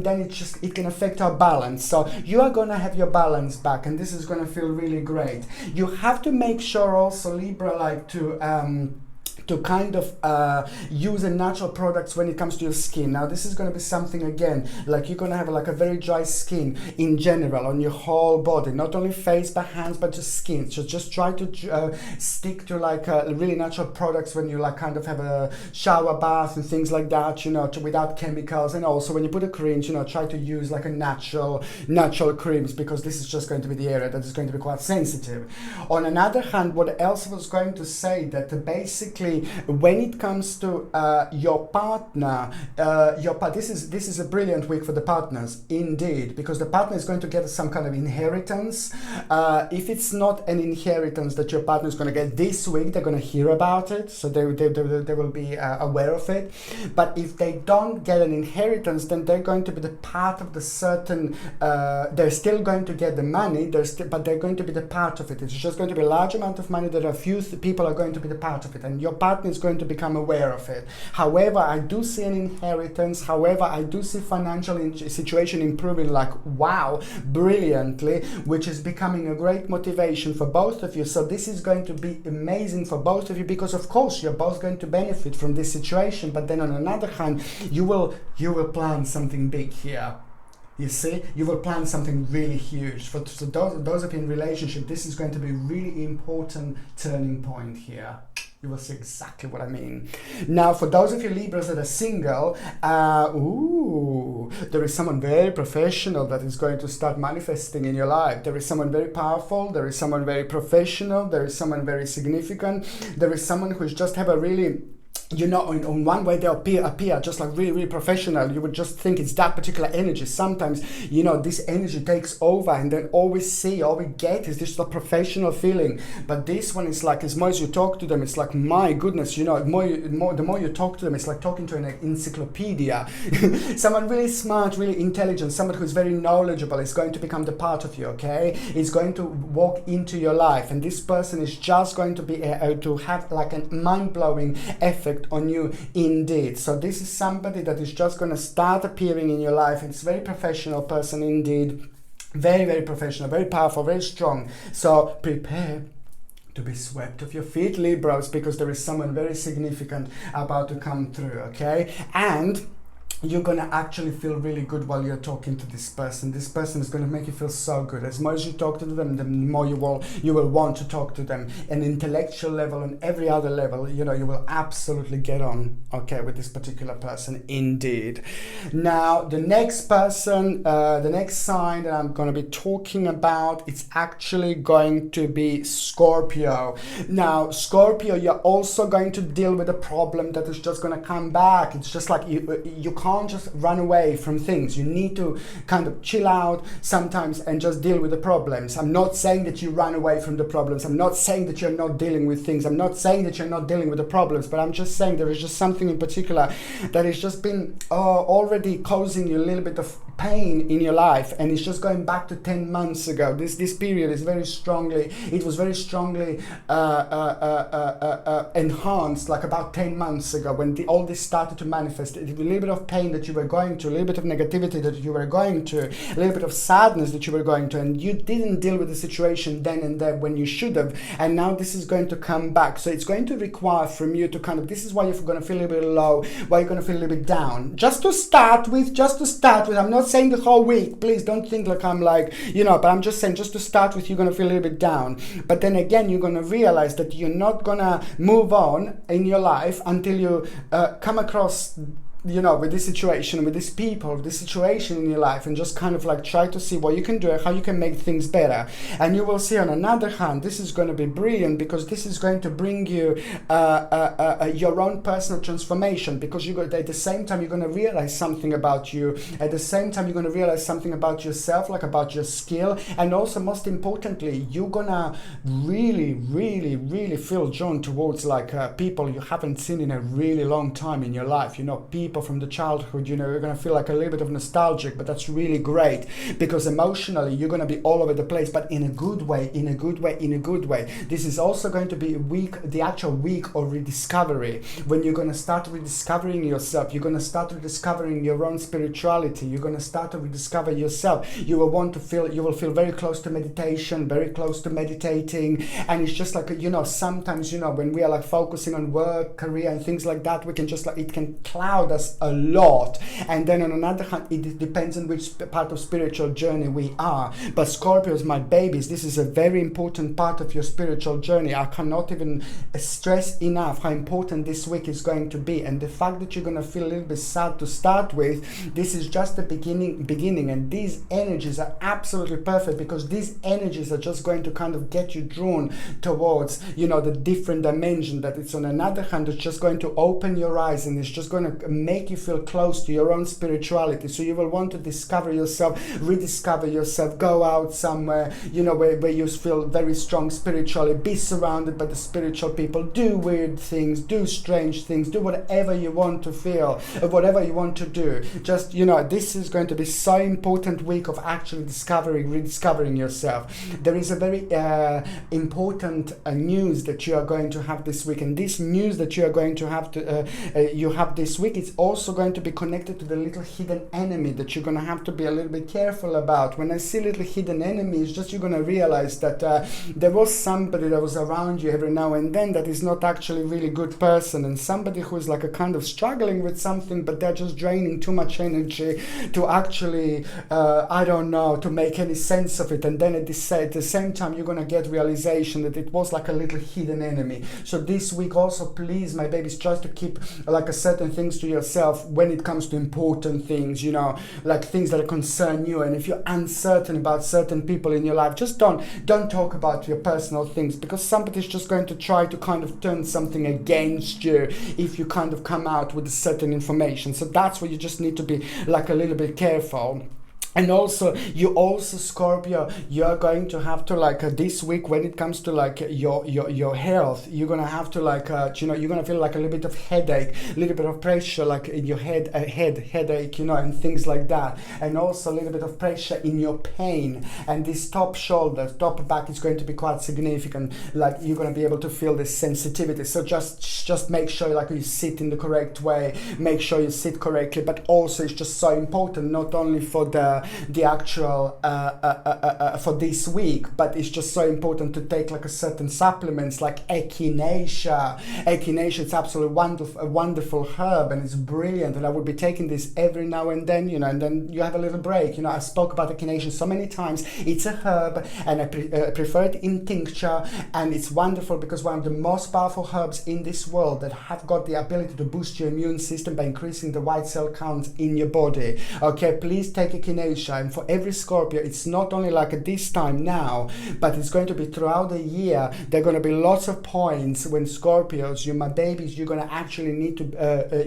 then it can affect our balance. So you are going to have your balance back, and this is going to feel really great. You have to make sure also, Libra, like to kind of use a natural products when it comes to your skin. Now this is going to be something, again, like you're going to have like a very dry skin in general on your whole body, not only face but hands, but just skin. So just try to stick to like really natural products when you like kind of have a shower bath and things like that, you know, without chemicals. And also when you put a cream, you know, try to use like a natural creams, because this is just going to be the area that is going to be quite sensitive. On another hand, what else I was going to say, that basically when it comes to your partner, this is a brilliant week for the partners indeed, because the partner is going to get some kind of inheritance. If it's not an inheritance that your partner is going to get this week, they're going to hear about it, so they will be aware of it. But if they don't get an inheritance, then they're going to be the part of the certain they're still going to get the money, but they're going to be the part of it. It's just going to be a large amount of money that a few people are going to be the part of it, and your partner partner is going to become aware of it. However, I do see an inheritance. However, I do see financial situation improving like wow, brilliantly, which is becoming a great motivation for both of you. So this is going to be amazing for both of you, because of course you're both going to benefit from this situation. But then on another hand, you will plan something big here. You see, you will plan something really huge. For those of you in relationship, this is going to be a really important turning point here. You will see exactly what I mean. Now, for those of you Libras that are single, there is someone very professional that is going to start manifesting in your life. There is someone very powerful. There is someone very professional. There is someone very significant. There is someone who's just have a really, you know, in one way they appear just like really, really professional. You would just think it's that particular energy. Sometimes, you know, this energy takes over, and then all we get is this professional feeling. But this one is like, as more as you talk to them, it's like, my goodness, you know, the more you talk to them, it's like talking to an encyclopedia. Someone really smart, really intelligent, someone who's very knowledgeable is going to become the part of you, okay? It's going to walk into your life, and this person is just going to be to have like a mind-blowing effect on you indeed. So this is somebody that is just going to start appearing in your life. It's a very professional person indeed. Very, very professional, very powerful, very strong. So prepare to be swept off your feet, Libras, because there is someone very significant about to come through, okay? And you're going to actually feel really good while you're talking to this person. This person is going to make you feel so good. As much as you talk to them, the more you will want to talk to them. An intellectual level and every other level, you know, you will absolutely get on, okay, with this particular person indeed. Now, the next person, the next sign that I'm going to be talking about, it's actually going to be Scorpio. Now, Scorpio, you're also going to deal with a problem that is just going to come back. It's just like you can't just run away from things. You need to kind of chill out sometimes and just deal with the problems. I'm not saying that you run away from the problems. I'm not saying that you're not dealing with things. I'm not saying that you're not dealing with the problems, but I'm just saying there is just something in particular that has just been already causing you a little bit of pain in your life, and it's just going back to 10 months ago. This period is very strongly, it was very strongly enhanced like about 10 months ago when all this started to manifest. A little bit of pain that you were going to, a little bit of negativity that you were going to, a little bit of sadness that you were going to, and you didn't deal with the situation then and there when you should have, and now this is going to come back. So it's going to require from you to kind of, this is why you're going to feel a little bit low, why you're going to feel a little bit down. Just to start with, I'm not saying the whole week, please don't think like I'm like, you know, but I'm just saying, just to start with, you're going to feel a little bit down. But then again, you're going to realize that you're not going to move on in your life until you come across, you know, with this situation, with these people, with this situation in your life, and just kind of like try to see what you can do, how you can make things better. And you will see on another hand, this is going to be brilliant, because this is going to bring you your own personal transformation, because at the same time you're going to realize something about you, at the same time you're going to realize something about yourself, like about your skill, and also most importantly, you're going to really, really, really feel drawn towards like people you haven't seen in a really long time in your life, you know, people from the childhood. You know, you're going to feel like a little bit of nostalgic, but that's really great, because emotionally you're going to be all over the place, but in a good way, in a good way, in a good way. This is also going to be a week, the actual week of rediscovery, when you're going to start rediscovering yourself. You're going to start rediscovering your own spirituality. You're going to start to rediscover yourself. You will feel very close to meditation, very close to meditating. And it's just like, you know, sometimes, you know, when we are like focusing on work, career and things like that, we can just like, it can cloud us a lot. And then on another hand, it depends on which part of spiritual journey we are. But Scorpios, my babies, this is a very important part of your spiritual journey. I cannot even stress enough how important this week is going to be. And the fact that you're going to feel a little bit sad to start with, this is just the beginning. And these energies are absolutely perfect, because these energies are just going to kind of get you drawn towards, you know, the different dimension that it's on. Another hand, it's just going to open your eyes, and it's just going to make you feel close to your own spirituality. So you will want to discover yourself, rediscover yourself, go out somewhere, you know, where you feel very strong spiritually, be surrounded by the spiritual people, do weird things, do strange things, do whatever you want to feel, whatever you want to do. Just, you know, this is going to be so important week of actually rediscovering yourself. There is a very important news that you are going to have this week, and this news that you are going to have you have this week, it's also going to be connected to the little hidden enemy that you're going to have to be a little bit careful about. When I see little hidden enemies, just you're going to realize that there was somebody that was around you every now and then that is not actually really good person, and somebody who is like a kind of struggling with something, but they're just draining too much energy to actually I don't know, to make any sense of it. And then at the same time you're going to get realization that it was like a little hidden enemy. So this week also, please my babies, try to keep like a certain things to yourself when it comes to important things, you know, like things that concern you. And if you're uncertain about certain people in your life, just don't talk about your personal things, because somebody's just going to try to kind of turn something against you if you kind of come out with a certain information. So that's where you just need to be like a little bit careful. And also, Scorpio, you're going to have to like this week, when it comes to like your health, you're gonna have to like you know, you're gonna feel like a little bit of headache, a little bit of pressure like in your headache, you know, and things like that. And also a little bit of pressure in your pain, and this top shoulder, top back is going to be quite significant. Like you're gonna be able to feel this sensitivity. So just make sure like you sit in the correct way, make sure you sit correctly. But also it's just so important, not only for the actual for this week, but it's just so important to take like a certain supplements like echinacea. It's absolutely wonderful, a wonderful herb, and it's brilliant, and I would be taking this every now and then, you know, and then you have a little break. You know, I spoke about echinacea so many times. It's a herb, and I prefer it in tincture, and it's wonderful because one of the most powerful herbs in this world that have got the ability to boost your immune system by increasing the white cell count in your body. Okay, please take echinacea. And for every Scorpio, it's not only like at this time now, but it's going to be throughout the year. There are going to be lots of points when Scorpios, you my babies, you're going to actually need to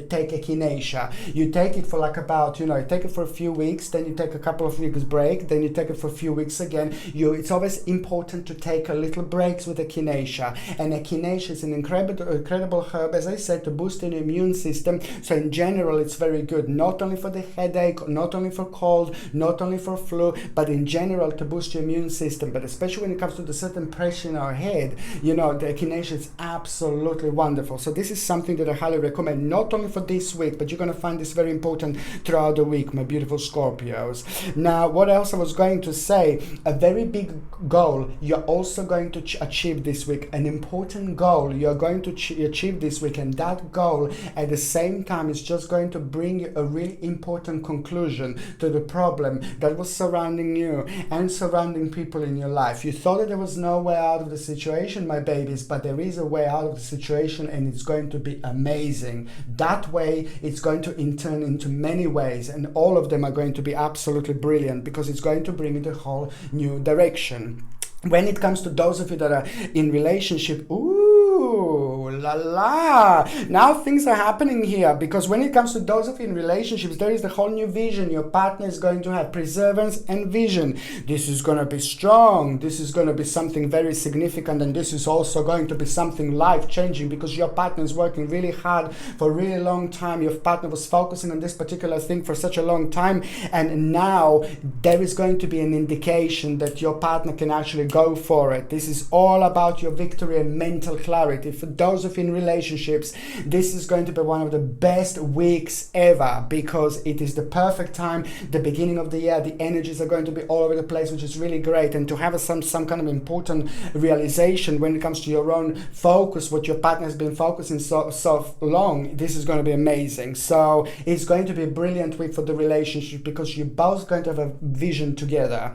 take echinacea. You take it for like about, you know, you take it for a few weeks, then you take a couple of weeks break, then you take it for a few weeks again. It's always important to take a little breaks with echinacea. And echinacea is an incredible herb, as I said, to boost your immune system. So in general, it's very good, not only for the headache, not only for cold, not only for flu, but in general to boost your immune system. But especially when it comes to the certain pressure in our head, you know, the echinacea is absolutely wonderful. So this is something that I highly recommend, not only for this week, but you're going to find this very important throughout the week, my beautiful Scorpios. Now, what else I was going to say, a very big goal you're also going to achieve this week, an important goal you're going to achieve this week, and that goal at the same time is just going to bring you a really important conclusion to the problem that was surrounding you and surrounding people in your life. You thought that there was no way out of the situation, my babies, but there is a way out of the situation, and it's going to be amazing. That way, it's going to turn into many ways, and all of them are going to be absolutely brilliant, because it's going to bring you a whole new direction. When it comes to those of you that are in relationship, ooh la la, now things are happening here, because when it comes to those of you in relationships, there is the whole new vision. Your partner is going to have perseverance and vision. This is going to be strong. This is going to be something very significant, and this is also going to be something life-changing, because your partner is working really hard for a really long time. Your partner was focusing on this particular thing for such a long time, and now there is going to be an indication that your partner can actually go for it. This is all about your victory and mental clarity. For those of you in relationships, this is going to be one of the best weeks ever, because it is the perfect time, the beginning of the year. The energies are going to be all over the place, which is really great. And to have some kind of important realization when it comes to your own focus, what your partner has been focusing so long, this is going to be amazing. So it's going to be a brilliant week for the relationship, because you're both going to have a vision together.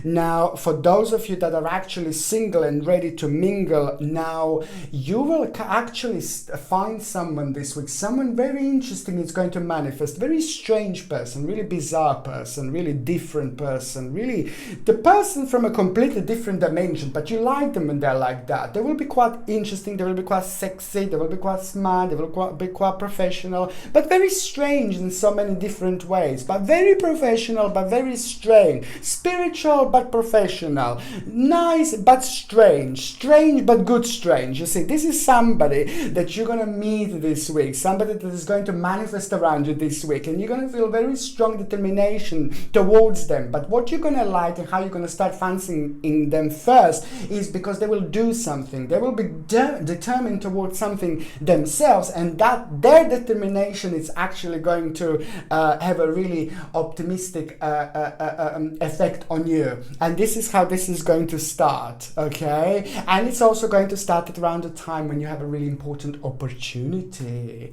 Now, for those of you that are actually single and ready to mingle, now you will actually find someone this week, someone very interesting is going to manifest, very strange person, really bizarre person, really different person, really the person from a completely different dimension, but you like them when they're like that. They will be quite interesting, they will be quite sexy, they will be quite smart, they will be quite professional, but very strange in so many different ways, but very professional, but very strange, spiritual but professional, nice but strange, strange but good strange. You see, this is somebody that you're going to meet this week, somebody that is going to manifest around you this week, and you're going to feel very strong determination towards them. But what you're going to like and how you're going to start fancying them first is because they will do something, they will be determined towards something themselves, and that their determination is actually going to have a really optimistic effect on you. And this is how this is going to start, okay? And it's also going to start at around the time when you have a really important opportunity.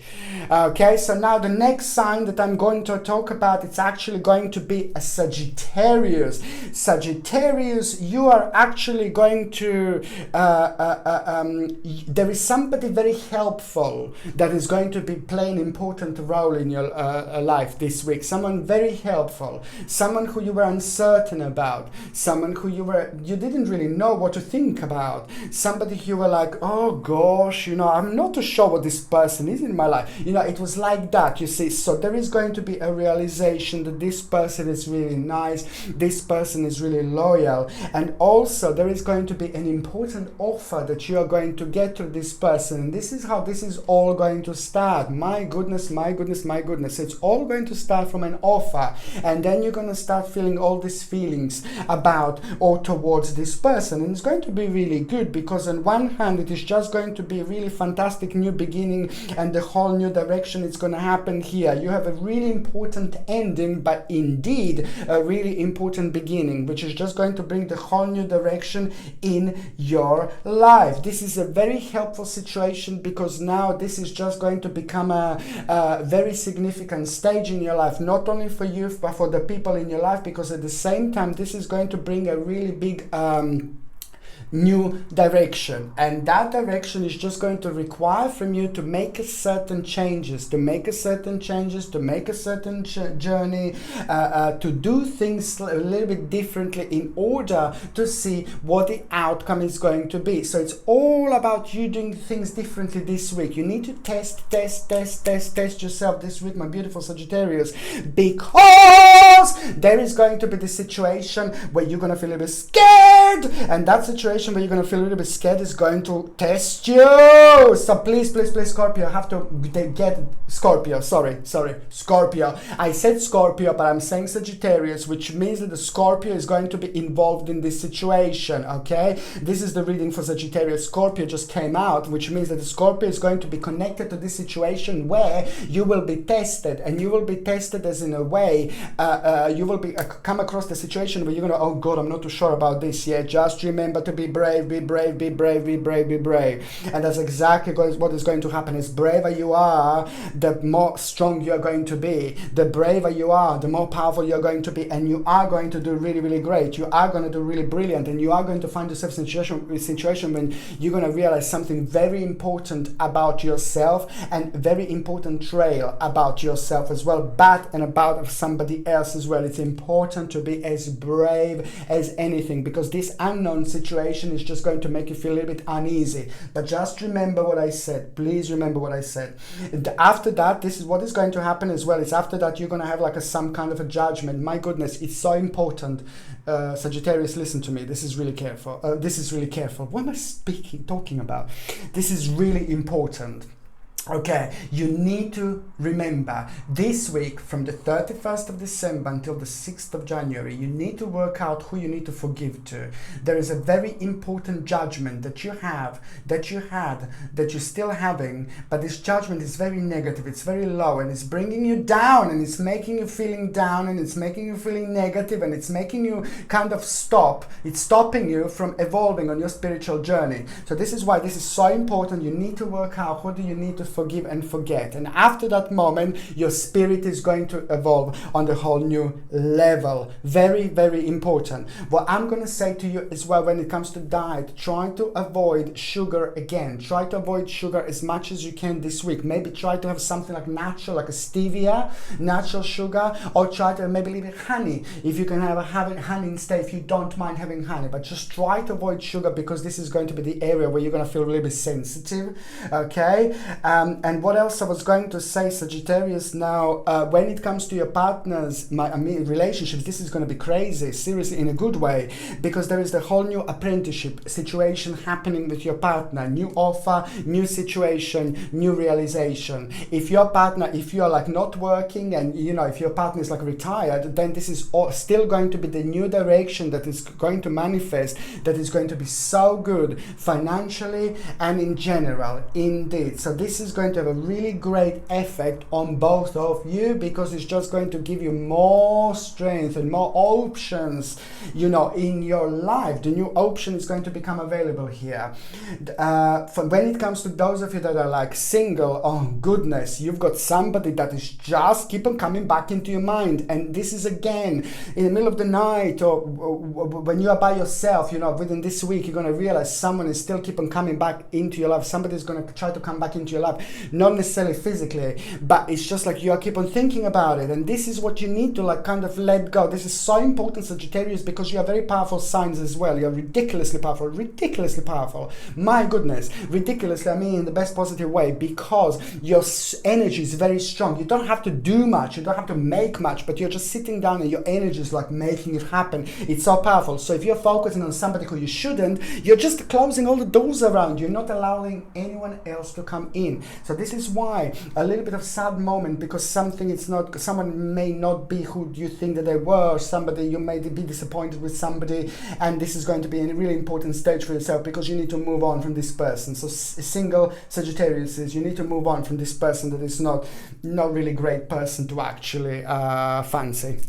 Okay, so now the next sign that I'm going to talk about, it's actually going to be a Sagittarius. Sagittarius, you are actually going to there is somebody very helpful that is going to be playing an important role in your life this week. Someone very helpful, someone who you were uncertain about, someone who you didn't really know what to think about, somebody who you were like, oh gosh, you know, I'm not too sure what this person is in my life. You know, it was like that, you see. So there is going to be a realization that this person is really nice, this person is really loyal, and also there is going to be an important offer that you are going to get to this person. And this is how this is all going to start. My goodness, my goodness, my goodness. It's all going to start from an offer, and then you're going to start feeling all these feelings about or towards this person. And it's going to be really good because on one hand it is just going to be a really fantastic new beginning, and the whole new direction is going to happen here. You have a really important ending, but indeed a really important beginning, which is just going to bring the whole new direction in your life. This is a very helpful situation because now this is just going to become a very significant stage in your life, not only for you but for the people in your life, because at the same time this is going to bring a really big new direction, and that direction is just going to require from you to make a certain changes, to make a certain journey, to do things a little bit differently in order to see what the outcome is going to be. So it's all about you doing things differently this week. You need to test yourself this week, my beautiful Sagittarius, because there is going to be the situation where you're going to feel a bit scared, and that situation where you're going to feel a little bit scared is going to test you. So please Scorpio, I have to get Scorpio, Scorpio. I said Scorpio, but I'm saying Sagittarius, which means that the Scorpio is going to be involved in this situation, okay? This is the reading for Sagittarius. Scorpio just came out, which means that the Scorpio is going to be connected to this situation where you will be tested, and you will be tested as in a way, you will be come across the situation where you're going to, oh God, I'm not too sure about this yet. Just remember to be brave, be brave, be brave, be brave, be brave. And that's exactly what is going to happen. As braver you are, the more strong you are going to be. The braver you are, the more powerful you are going to be, and you are going to do really, really great. You are going to do really brilliant, and you are going to find yourself in a situation when you're going to realize something very important about yourself, and very important trail about yourself as well, but and about somebody else as well. It's important to be as brave as anything, because this unknown situation is just going to make you feel a little bit uneasy. But just remember what I said. Please remember what I said. After that, this is what is going to happen as well. It's after that you're going to have like some kind of a judgment. My goodness, it's so important. Sagittarius, listen to me. This is really careful. What am I talking about? This is really important. Okay, you need to remember this week from the 31st of December until the 6th of January, you need to work out who you need to forgive to. There is a very important judgment that you have, that you had, that you're still having, but this judgment is very negative, it's very low, and it's bringing you down, and it's making you feeling down, and it's making you feeling negative, and it's making you kind of stop. It's stopping you from evolving on your spiritual journey. So this is why this is so important. You need to work out who do you need to forgive and forget. And after that moment, your spirit is going to evolve on the whole new level. Very, very important. What I'm going to say to you as well when it comes to diet, try to avoid sugar again. Try to avoid sugar as much as you can this week. Maybe try to have something like natural, like a stevia, natural sugar, or try to maybe leave it honey. If you can have honey instead, if you don't mind having honey, but just try to avoid sugar, because this is going to be the area where you're going to feel really sensitive. Okay, and what else I was going to say, Sagittarius, now when it comes to your partners, relationships, this is going to be crazy, seriously, in a good way, because there is the whole new apprenticeship situation happening with your partner. New offer, new situation, new realization. If your partner, if you're like not working, and you know, if your partner is like retired, then this is still going to be the new direction that is going to manifest, that is going to be so good financially and in general, indeed. So this is going to have a really great effect on both of you, because it's just going to give you more strength and more options, you know, in your life. The new option is going to become available here. When it comes to those of you that are like single, oh goodness, you've got somebody that is just keep on coming back into your mind. And this is again in the middle of the night, or when you are by yourself, you know, within this week, you're going to realize someone is still keep on coming back into your life. Somebody's going to try to come back into your life, not necessarily physically, but it's just like you are keep on thinking about it. And this is what you need to like kind of let go. This is so important, Sagittarius, because you are very powerful signs as well. You're ridiculously powerful, ridiculously powerful. My goodness, ridiculously, I mean in the best positive way, because your energy is very strong. You don't have to do much, you don't have to make much, but you're just sitting down and your energy is like making it happen. It's so powerful. So if you're focusing on somebody who you shouldn't, you're just closing all the doors around you. You're not allowing anyone else to come in. So this is why a little bit of sad moment, because someone may not be who you think that they were. Somebody, you may be disappointed with somebody, and this is going to be a really important stage for yourself, because you need to move on from this person. So single Sagittarius, you need to move on from this person that is not really great person to actually fancy.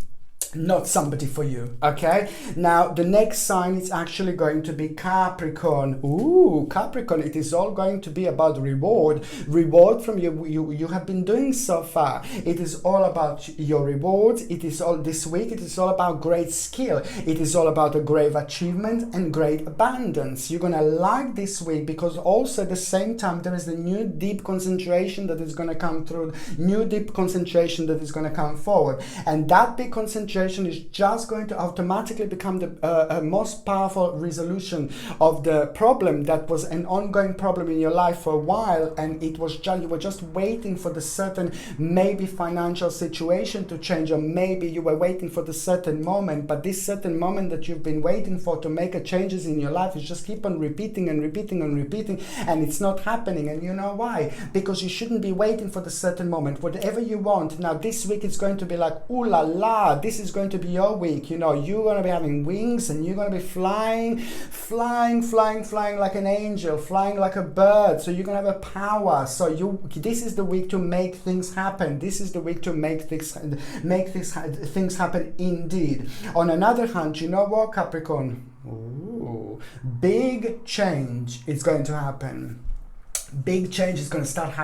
Not somebody for you. Okay, now the next sign is actually going to be Capricorn. Ooh, Capricorn, it is all going to be about reward from you have been doing so far. It is all about your rewards. It is all this week. It is all about great skill. It is all about a great achievement and great abundance. You're gonna like this week, because also at the same time there is the new deep concentration that is gonna come through, new deep concentration that is gonna come forward, and that big concentration is just going to automatically become the most powerful resolution of the problem that was an ongoing problem in your life for a while, and it was just, you were just waiting for the certain maybe financial situation to change, or maybe you were waiting for the certain moment, but this certain moment that you've been waiting for to make a changes in your life is just keep on repeating and repeating and repeating, and it's not happening. And you know why? Because you shouldn't be waiting for the certain moment. Whatever you want now this week, it's going to be like, ooh la la, this is going to be your week. You know, you're going to be having wings, and you're going to be flying like an angel, flying like a bird. So you're going to have a power. So this is the week to make things happen. This is the week to make things happen indeed. On another hand, you know what, Capricorn? Ooh, big change is going to happen. Big change is going to start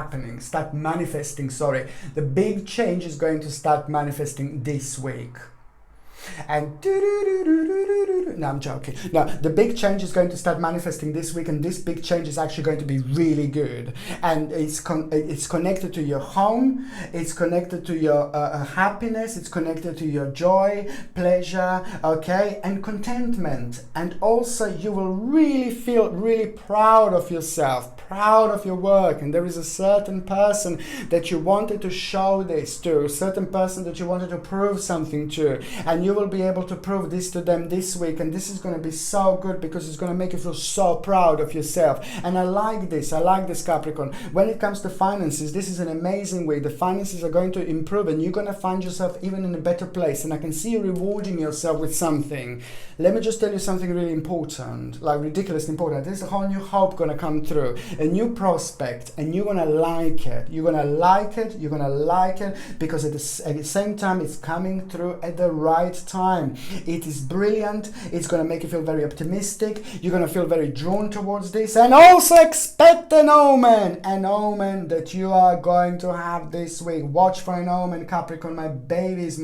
manifesting. The big change is going to start manifesting this week. And no, I'm joking. No, the big change is going to start manifesting this week, and this big change is actually going to be really good. And it's connected to your home, it's connected to your happiness, it's connected to your joy, pleasure, okay, and contentment. And also you will really feel really proud of yourself, proud of your work. And there is a certain person that you wanted to show this to, a certain person that you wanted to prove something to, and you will be able to prove this to them this week. And this is going to be so good, because it's going to make you feel so proud of yourself. And I like this Capricorn. When it comes to finances, this is an amazing week. The finances are going to improve, and you're going to find yourself even in a better place. And I can see you rewarding yourself with something. Let me just tell you something really important, like ridiculously important. There's a whole new hope going to come through, a new prospect, and you're going to like it. You're going to like it, because at the same time it's coming through at the right time. It is brilliant. It's going to make you feel very optimistic. You're going to feel very drawn towards this, and also expect an omen that you are going to have this week. Watch for an omen, Capricorn, my babies.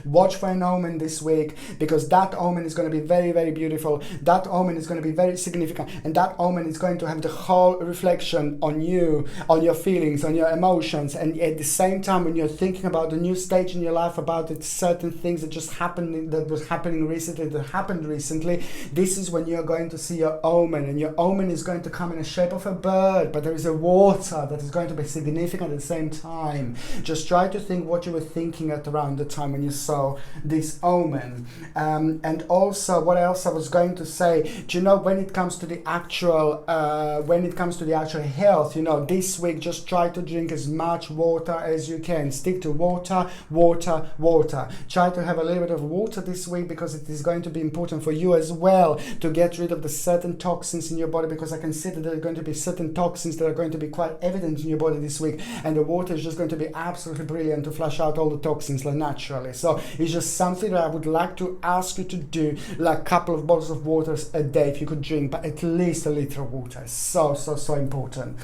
Watch for an omen this week, because that omen is going to be very, very beautiful. That omen is going to be very significant, and that omen is going to have the whole reflection on you, on your feelings, on your emotions. And at the same time, when you're thinking about the new stage in your life, about it, certain things that just happened, that happened recently, this is when you're going to see your omen. And your omen is going to come in the shape of a bird, but there is a water that is going to be significant at the same time. Just try to think what you were thinking at around the time when you saw this omen. And also, what else I was going to say, do you know, when it comes to the actual health, you know, this week just try to drink as much water as you can. Stick to water. Try to have a little bit of water this week, because it is going to be important for you as well to get rid of the certain toxins in your body, because I can see that there are going to be certain toxins that are going to be quite evident in your body this week, and the water is just going to be absolutely brilliant to flush out all the toxins naturally. So it's just something that I would like to ask you to do, like a couple of bottles of water a day if you could drink, but at least a liter of water. So important.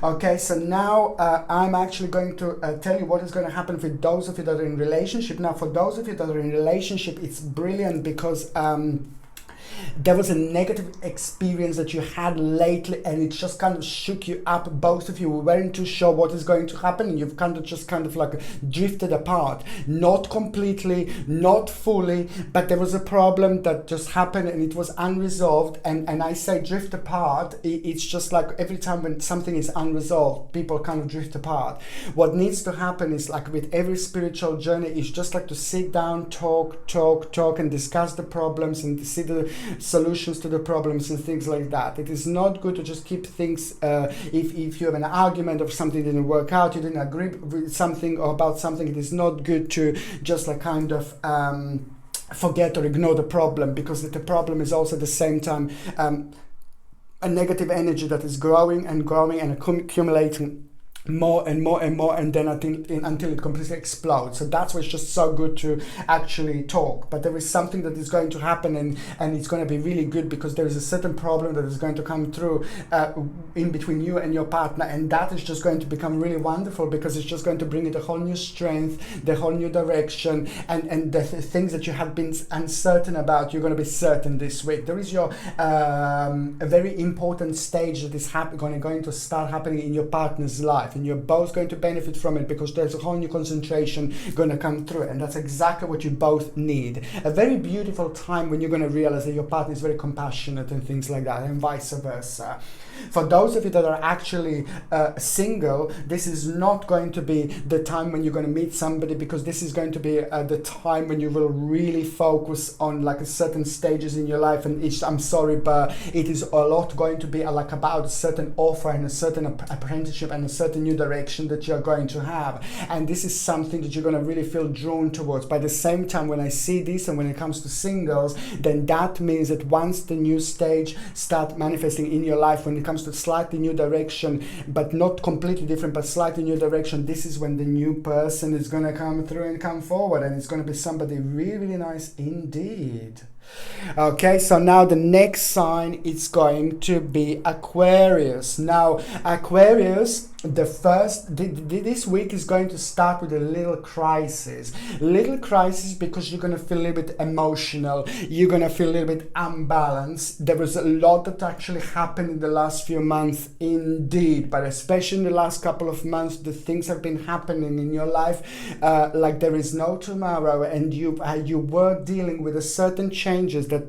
Okay, so now I'm actually going to tell you what is going to happen for those of you that are in relationship. Now, for those of you that are in relationship, it's brilliant, because there was a negative experience that you had lately, and it just kind of shook you up. Both of you weren't too sure what is going to happen, and you've kind of like drifted apart. Not completely, not fully, but there was a problem that just happened and it was unresolved. And I say drift apart, it's just like every time when something is unresolved, people kind of drift apart. What needs to happen is, like with every spiritual journey, is just like to sit down, talk, and discuss the problems and see the solutions to the problems and things like that. It is not good to just keep things, if you have an argument of something didn't work out, you didn't agree with something or about something, it is not good to just like kind of forget or ignore the problem, because the problem is also at the same time a negative energy that is growing and accumulating more and more, and then until it completely explodes. So that's why it's just so good to actually talk. But there is something that is going to happen, and it's going to be really good, because there is a certain problem that is going to come through in between you and your partner, and that is just going to become really wonderful, because it's just going to bring it a whole new strength, the whole new direction, and the things that you have been uncertain about, you're going to be certain this week. There is your a very important stage that is going to start happening in your partner's life, and you're both going to benefit from it, because there's a whole new concentration going to come through, and that's exactly what you both need. A very beautiful time when you're going to realize that your partner is very compassionate and things like that, and vice versa. For those of you that are actually single, this is not going to be the time when you're going to meet somebody, because this is going to be the time when you will really focus on like certain stages in your life. And I'm sorry, but it is a lot going to be like about a certain offer and a certain apprenticeship and a certain new direction that you're going to have. And this is something that you're going to really feel drawn towards. By the same time, when I see this, and when it comes to singles, then that means that once the new stage start manifesting in your life, when it comes to slightly new direction, but not completely different, but slightly new direction, this is when the new person is going to come through and come forward, and it's going to be somebody really, really nice indeed. Okay, so now the next sign is going to be Aquarius. Now, Aquarius, this week is going to start with a little crisis. Because you're going to feel a little bit emotional. You're going to feel a little bit unbalanced. There was a lot that actually happened in the last few months indeed, but especially in the last couple of months, the things have been happening in your life like there is no tomorrow, and you were dealing with a certain changes that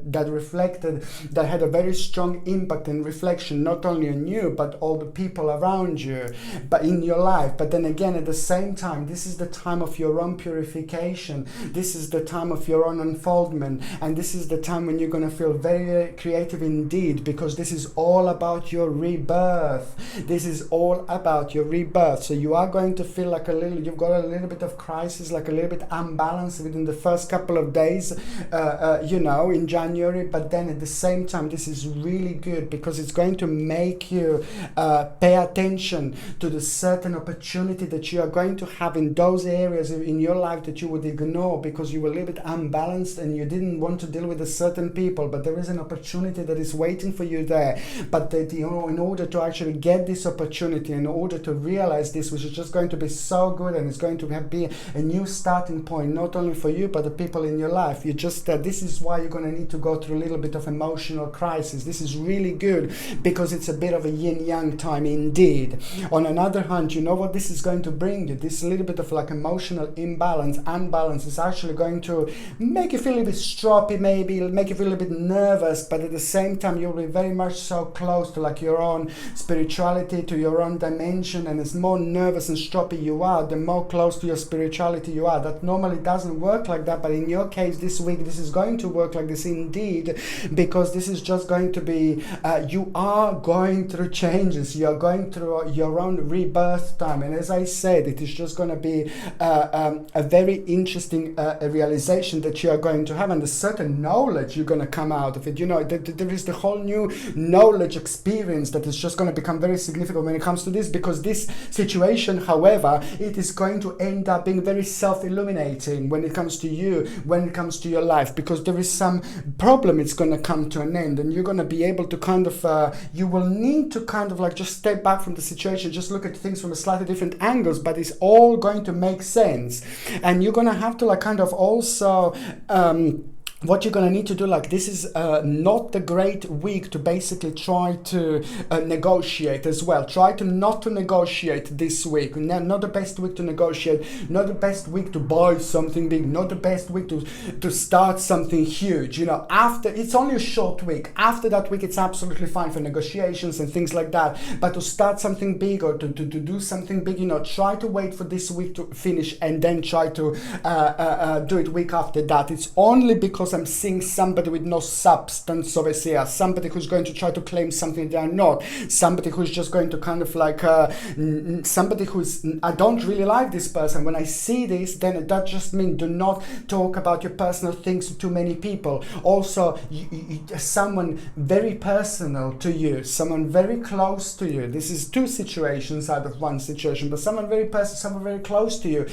had a very strong impact and reflection, not only on you, but all the people around you, but in your life. But then again, at the same time, this is the time of your own purification. This is the time of your own unfoldment. And this is the time when you're going to feel very creative indeed, because this is all about your rebirth. This is all about your rebirth. So you are going to feel like you've got a little bit of crisis, like a little bit unbalanced within the first couple of days, know, in January, but then at the same time, this is really good because it's going to make you pay attention to the certain opportunity that you are going to have in those areas in your life that you would ignore because you were a little bit unbalanced and you didn't want to deal with a certain people, but there is an opportunity that is waiting for you there. But that, you know, in order to actually get this opportunity, in order to realize this, which is just going to be so good, and it's going to be a new starting point, not only for you but the people in your life. You just this is why you're going to need to go through a little bit of emotional crisis. This is really good because it's a bit of a yin-yang time indeed. On another hand, you know what this is going to bring you? This little bit of like emotional unbalance is actually going to make you feel a little bit stroppy, maybe make you feel a little bit nervous, but at the same time you'll be very much so close to like your own spirituality, to your own dimension, and as more nervous and stroppy you are, the more close to your spirituality you are. That normally doesn't work like that, but in your case this week this is going to work like this indeed, because this is just going to be you are going through changes, you are going through your own rebirth time, and as I said, it is just going to be a very interesting realization that you are going to have, and a certain knowledge you're going to come out of it. You know, there is the whole new knowledge experience that is just going to become very significant when it comes to this, because this situation, however, it is going to end up being very self-illuminating when it comes to you, when it comes to your life, because there is some problem, it's going to come to an end, and you're going to be able to kind of you will need to kind of like just step back from the situation, just look at things from a slightly different angles, but it's all going to make sense. And you're going to have to like kind of also what you're going to need to do, like this is not the great week to basically try to negotiate as well. Try to not to negotiate this week. Not the best week to negotiate, not the best week to buy something big, not the best week to start something huge. You know, after, it's only a short week. After that week, it's absolutely fine for negotiations and things like that. But to start something big or to do something big, you know, try to wait for this week to finish and then try to do it week after that. It's only because I'm seeing somebody with no substance over here, somebody who's going to try to claim something they are not, somebody who's just going to kind of like somebody who's, I don't really like this person. When I see this, then that just means do not talk about your personal things to too many people. Also, someone very personal to you, someone very close to you. This is two situations out of one situation, but someone very personal, someone very close to you,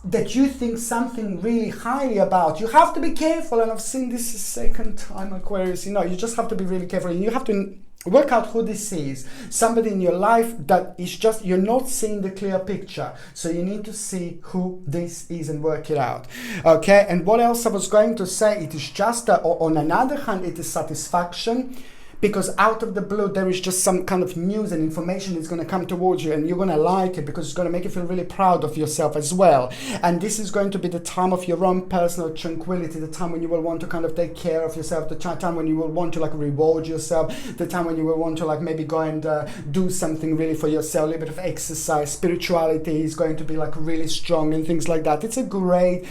that you think something really highly about. You have to be careful, and I've seen this a second time, Aquarius. You know, you just have to be really careful, and you have to work out who this is. Somebody in your life that is just, you're not seeing the clear picture, so you need to see who this is and work it out. Okay, and what else I was going to say, it is just on another hand, it is satisfaction. Because out of the blue, there is just some kind of news and information that's going to come towards you, and you're going to like it because it's going to make you feel really proud of yourself as well. And this is going to be the time of your own personal tranquility, the time when you will want to kind of take care of yourself, the time when you will want to like reward yourself, the time when you will want to like maybe go and do something really for yourself, a little bit of exercise. Spirituality is going to be like really strong and things like that. It's a great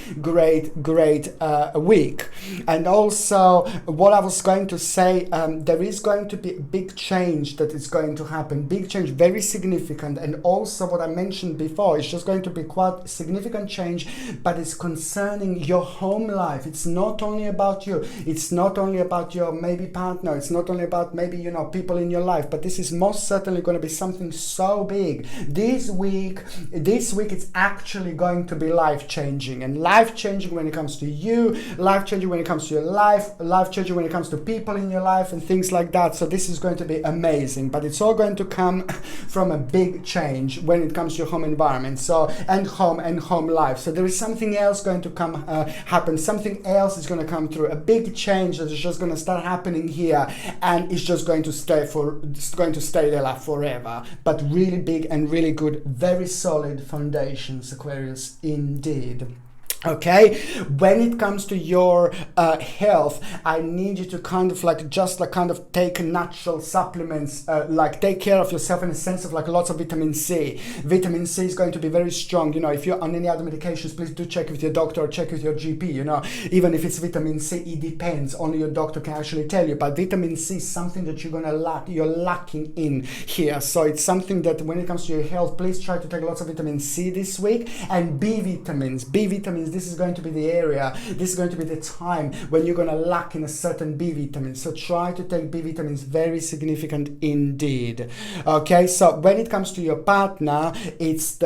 week. And also, what I was going to say, there is going to be a big change that is going to happen, big change, very significant. And also what I mentioned before, it's just going to be quite significant change, but it's concerning your home life. It's not only about you, it's not only about your maybe partner, it's not only about maybe, you know, people in your life, but this is most certainly going to be something so big. This week it's actually going to be life-changing, and life-changing when it comes to you, life-changing when it comes to your life-changing when it comes to people in your life and things like that. So this is going to be amazing, but it's all going to come from a big change when it comes to your home environment, so and home life. So there is something else going to come happen, something else is going to come through, a big change that is just going to start happening here, and it's just going to stay there like forever, but really big and really good, very solid foundations, Aquarius, indeed. Okay, when it comes to your health, I need you to kind of like just like kind of take natural supplements, like take care of yourself in a sense of like lots of vitamin C. Vitamin C is going to be very strong. You know, if you're on any other medications, please do check with your doctor or check with your GP. You know, even if it's vitamin C, it depends. Only your doctor can actually tell you. But vitamin C is something that you're lacking in here. So it's something that when it comes to your health, please try to take lots of vitamin C this week, and B vitamins. B vitamins, this is going to be the area, this is going to be the time when you're going to lack in a certain B vitamin. So try to take B vitamins, very significant indeed. Okay, so when it comes to your partner, it's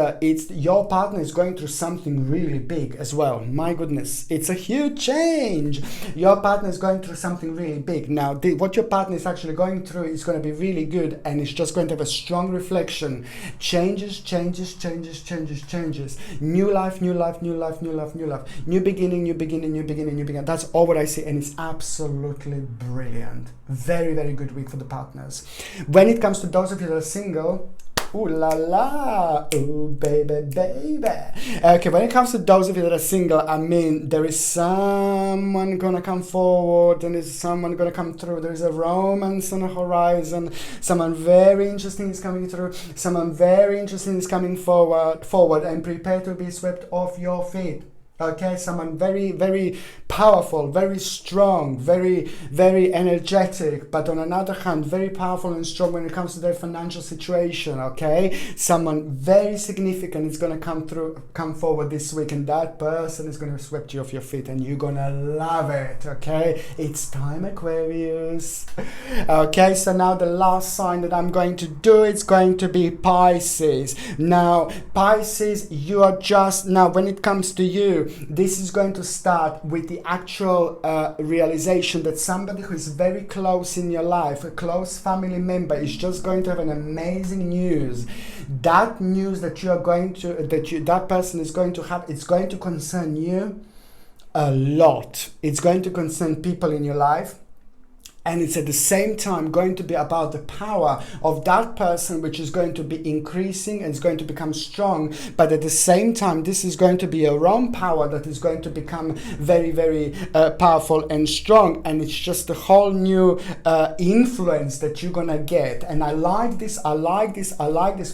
your partner is going through something really big as well. My goodness, it's a huge change. Your partner is going through something really big. Now, what your partner is actually going through is going to be really good, and it's just going to have a strong reflection. Changes. New life. New beginning. That's all what I see, and it's absolutely brilliant. Very, very good week for the partners. When it comes to those of you that are single, ooh la la, ooh baby. Okay, when it comes to those of you that are single, I mean, there is someone gonna come forward, and there's someone gonna come through. There is a romance on the horizon. Someone very interesting is coming through. Someone very interesting is coming forward, and prepare to be swept off your feet. Okay, someone very, very powerful, very strong, very, very energetic, but on another hand, very powerful and strong when it comes to their financial situation. Okay, someone very significant is going to come forward this week, and that person is going to sweep you off your feet, and you're going to love it. Okay, it's time, Aquarius. Okay, so now the last sign that I'm going to do, it's going to be Pisces. Now, Pisces, you are just, now when it comes to you, this is going to start with the actual realization that somebody who is very close in your life, a close family member, is just going to have an amazing news. That news that you are going to, that person is going to have, it's going to concern you a lot. It's going to concern people in your life. And it's at the same time going to be about the power of that person, which is going to be increasing and is going to become strong. But at the same time, this is going to be your own power that is going to become very, very powerful and strong. And it's just a whole new influence that you're going to get. And I like this.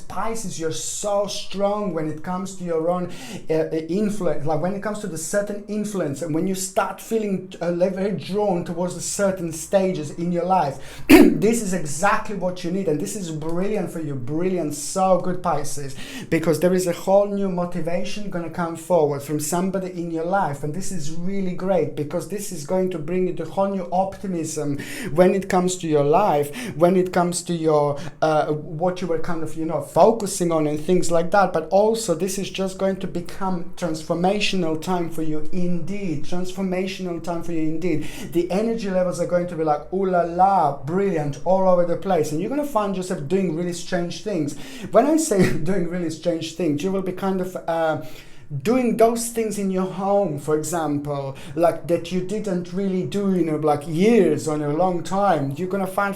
Pisces, you're so strong when it comes to your own influence. Like when it comes to the certain influence, and when you start feeling very drawn towards a certain stages in your life, this is exactly what you need, and this is brilliant for you. Brilliant, so good, Pisces, because there is a whole new motivation going to come forward from somebody in your life, and this is really great because this is going to bring you the whole new optimism when it comes to your life, when it comes to your what you were kind of focusing on and things like that. But also this is just going to become transformational time for you indeed. The energy levels are going to be like, ooh la la, brilliant, all over the place, and you're going to find yourself doing really strange things. When I say doing really strange things, you will be kind of doing those things in your home, for example, like that you didn't really do, like years or a long time. You're gonna find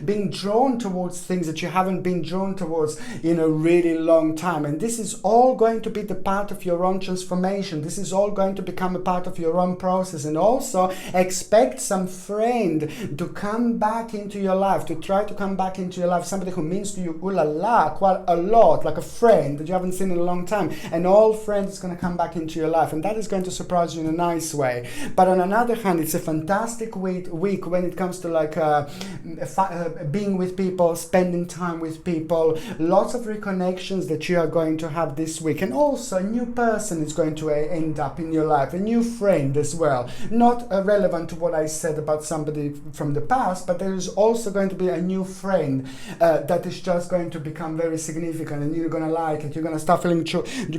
being drawn towards things that you haven't been drawn towards in a really long time. And this is all going to be the part of your own transformation. This is all going to become a part of your own process. And also expect some friend to come back into your life, to try to come back into your life, somebody who means to you, ooh la la, quite a lot, like a friend that you haven't seen in a long time. And all friend is going to come back into your life, and that is going to surprise you in a nice way. But on another hand, it's a fantastic week when it comes to like being with people, spending time with people, lots of reconnections that you are going to have this week. And also a new person is going to end up in your life, a new friend as well. Not relevant to what I said about somebody from the past, but there is also going to be a new friend that is just going to become very significant, and you're going to like it. You're going to start feeling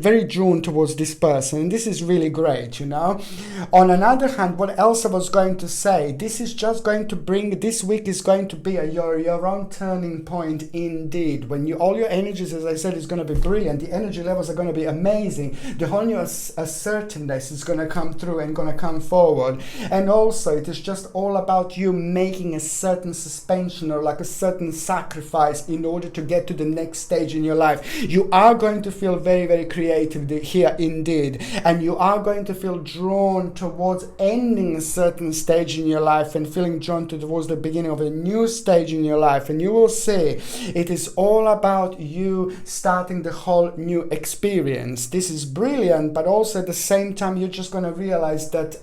very drawn towards this person, and this is really great. On another hand, what else I was going to say, this is just going to bring, this week is going to be your own turning point indeed, when all your energies, as I said, is going to be brilliant. The energy levels are going to be amazing. The whole new assertiveness is going to come through and going to come forward. And also it is just all about you making a certain suspension or like a certain sacrifice in order to get to the next stage in your life. You are going to feel very, very creative here indeed, and you are going to feel drawn towards ending a certain stage in your life and feeling drawn towards the beginning of a new stage in your life. And you will see it is all about you starting the whole new experience. This is brilliant, but also at the same time you're just going to realize that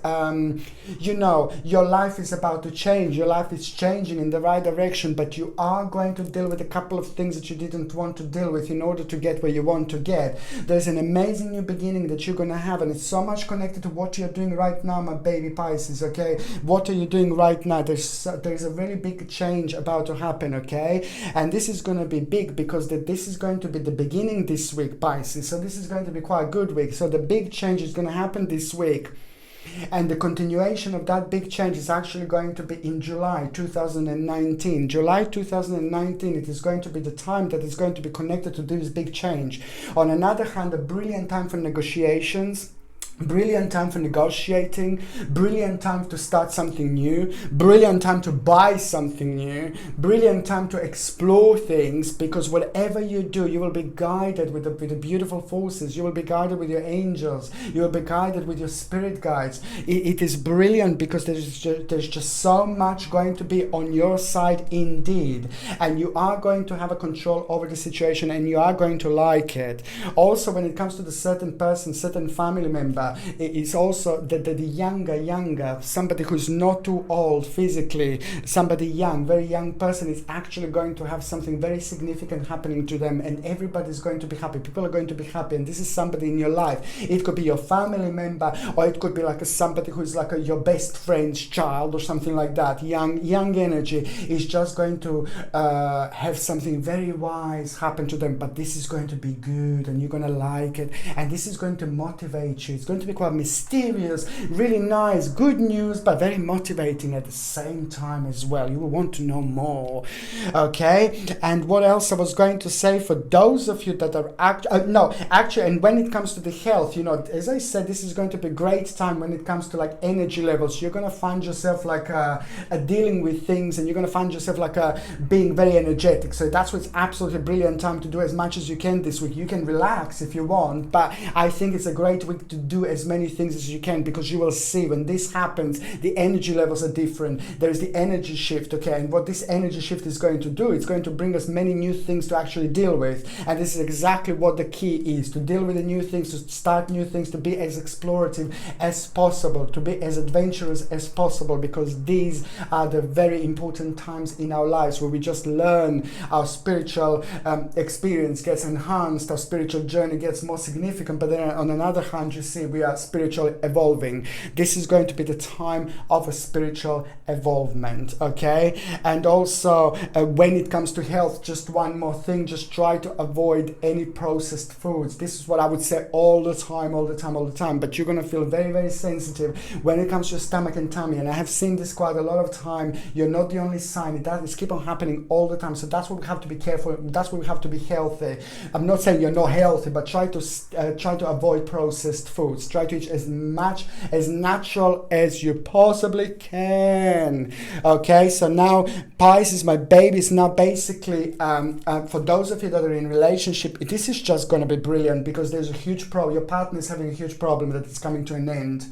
your life is about to change. Your life is changing in the right direction, but you are going to deal with a couple of things that you didn't want to deal with in order to get where you want to get. There's an amazing amazing new beginning that you're going to have, and it's so much connected to what you're doing right now, my baby Pisces, okay? What are you doing right now? There's a really big change about to happen, okay? And this is going to be big because this is going to be the beginning this week, Pisces. So this is going to be quite a good week. So the big change is going to happen this week. And the continuation of that big change is actually going to be in July 2019. July 2019, it is going to be the time that is going to be connected to this big change. On another hand, a brilliant time for negotiations, brilliant time for negotiating, brilliant time to start something new, brilliant time to buy something new, brilliant time to explore things, because whatever you do, you will be guided with the beautiful forces, you will be guided with your angels, you will be guided with your spirit guides. It is brilliant because there's just so much going to be on your side indeed, and you are going to have a control over the situation, and you are going to like it. Also, when it comes to the certain person, certain family member, it's also the younger, somebody who's not too old physically, somebody young, very young person is actually going to have something very significant happening to them, and everybody's going to be happy. People are going to be happy, and this is somebody in your life. It could be your family member, or it could be like somebody who's like your best friend's child or something like that. Young energy is just going to have something very wise happen to them, but this is going to be good, and you're going to like it, and this is going to motivate you. It's going to be quite mysterious, really nice, good news, but very motivating at the same time as well. You will want to know more, okay? And what else I was going to say, for those of you that are actually, and when it comes to the health, you know, as I said, this is going to be a great time when it comes to like energy levels. You're going to find yourself like dealing with things, and you're going to find yourself like being very energetic. So that's what's absolutely brilliant time to do as much as you can this week. You can relax if you want, but I think it's a great week to do as many things as you can, because you will see when this happens, the energy levels are different. There is the energy shift, okay? And what this energy shift is going to do, it's going to bring us many new things to actually deal with. And this is exactly what the key is, to deal with the new things, to start new things, to be as explorative as possible, to be as adventurous as possible, because these are the very important times in our lives where we just learn, our spiritual experience gets enhanced, our spiritual journey gets more significant. But then on another hand, you see, we are spiritually evolving. This is going to be the time of a spiritual evolvement, okay? And also when it comes to health, just one more thing, just try to avoid any processed foods. This is what I would say all the time, but you're going to feel very, very sensitive when it comes to your stomach and tummy, and I have seen this quite a lot of time. You're not the only sign. It's keep on happening all the time, so that's what we have to be careful. That's why we have to be healthy. I'm not saying you're not healthy, but try to avoid processed foods. Try to eat as much as natural as you possibly can, okay? So now Pisces, my babies, now basically for those of you that are in relationship, this is just going to be brilliant, because there's a huge problem. Your partner is having a huge problem that it's coming to an end,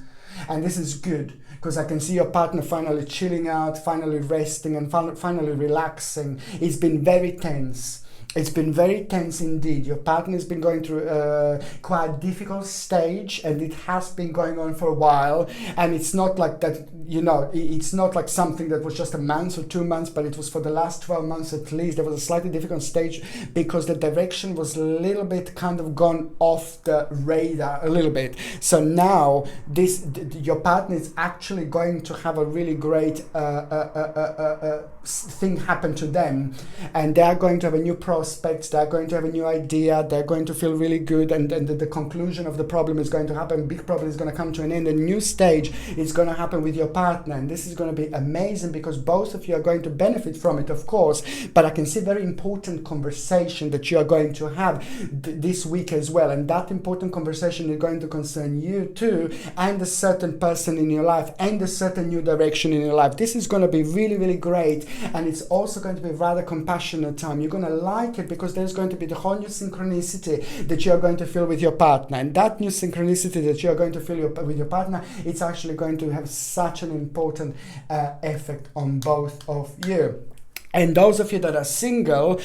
and this is good, because I can see your partner finally chilling out, finally resting, and finally relaxing. It's been very tense. It's been very tense indeed. Your partner has been going through quite a difficult stage, and it has been going on for a while. And it's not like that, you know, it's not like something that was just a month or 2 months, but it was for the last 12 months at least. There was a slightly difficult stage because the direction was a little bit kind of gone off the radar a little bit. So now your partner is actually going to have a really great thing happen to them, and they are going to have a new prospect, they're going to have a new idea, they're going to feel really good, and the conclusion of the problem is going to happen. Big problem is going to come to an end. A new stage is going to happen with your partner, and this is going to be amazing, because both of you are going to benefit from it, of course, but I can see very important conversation that you are going to have this week as well, and that important conversation is going to concern you too, and a certain person in your life, and a certain new direction in your life. This is going to be really, really great, and it's also going to be rather compassionate time. You're going to like it, because there's going to be the whole new synchronicity that you're going to feel with your partner, and that new synchronicity that you're going to feel with your partner, it's actually going to have such an important effect on both of you. And those of you that are single,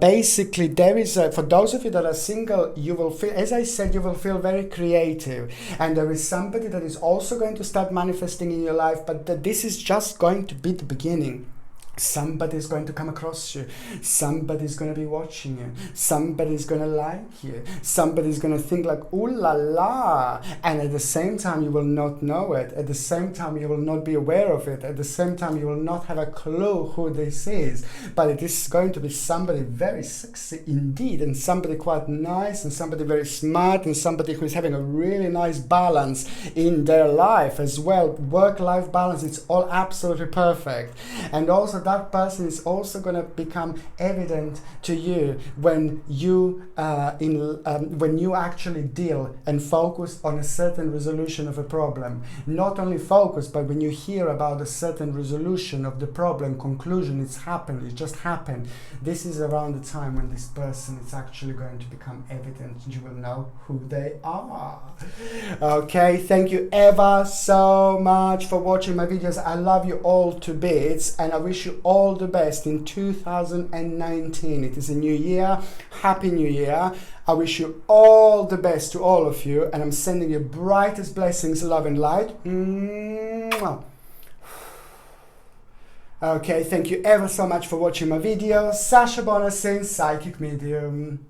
basically there is for those of you that are single, you will feel, as I said, you will feel very creative, and there is somebody that is also going to start manifesting in your life, but this is just going to be the beginning. Somebody's going to come across you. Somebody's going to be watching you. Somebody's going to like you. Somebody's going to think like, ooh la la. And at the same time, you will not know it. At the same time, you will not be aware of it. At the same time, you will not have a clue who this is. But it is going to be somebody very sexy indeed, and somebody quite nice, and somebody very smart, and somebody who is having a really nice balance in their life as well. Work-life balance, it's all absolutely perfect. And also that person is also going to become evident to you when you when you actually deal and focus on a certain resolution of a problem. Not only focus, but when you hear about a certain resolution of the problem, conclusion, it's happened, it just happened. This is around the time when this person is actually going to become evident. You will know who they are. Okay, thank you ever so much for watching my videos. I love you all to bits, and I wish you all the best in 2019. It is a new year. Happy New Year. I wish you all the best to all of you, and I'm sending you brightest blessings, love and light. Mwah. Okay, thank you ever so much for watching my video. Sasha Bonasin, Psychic Medium.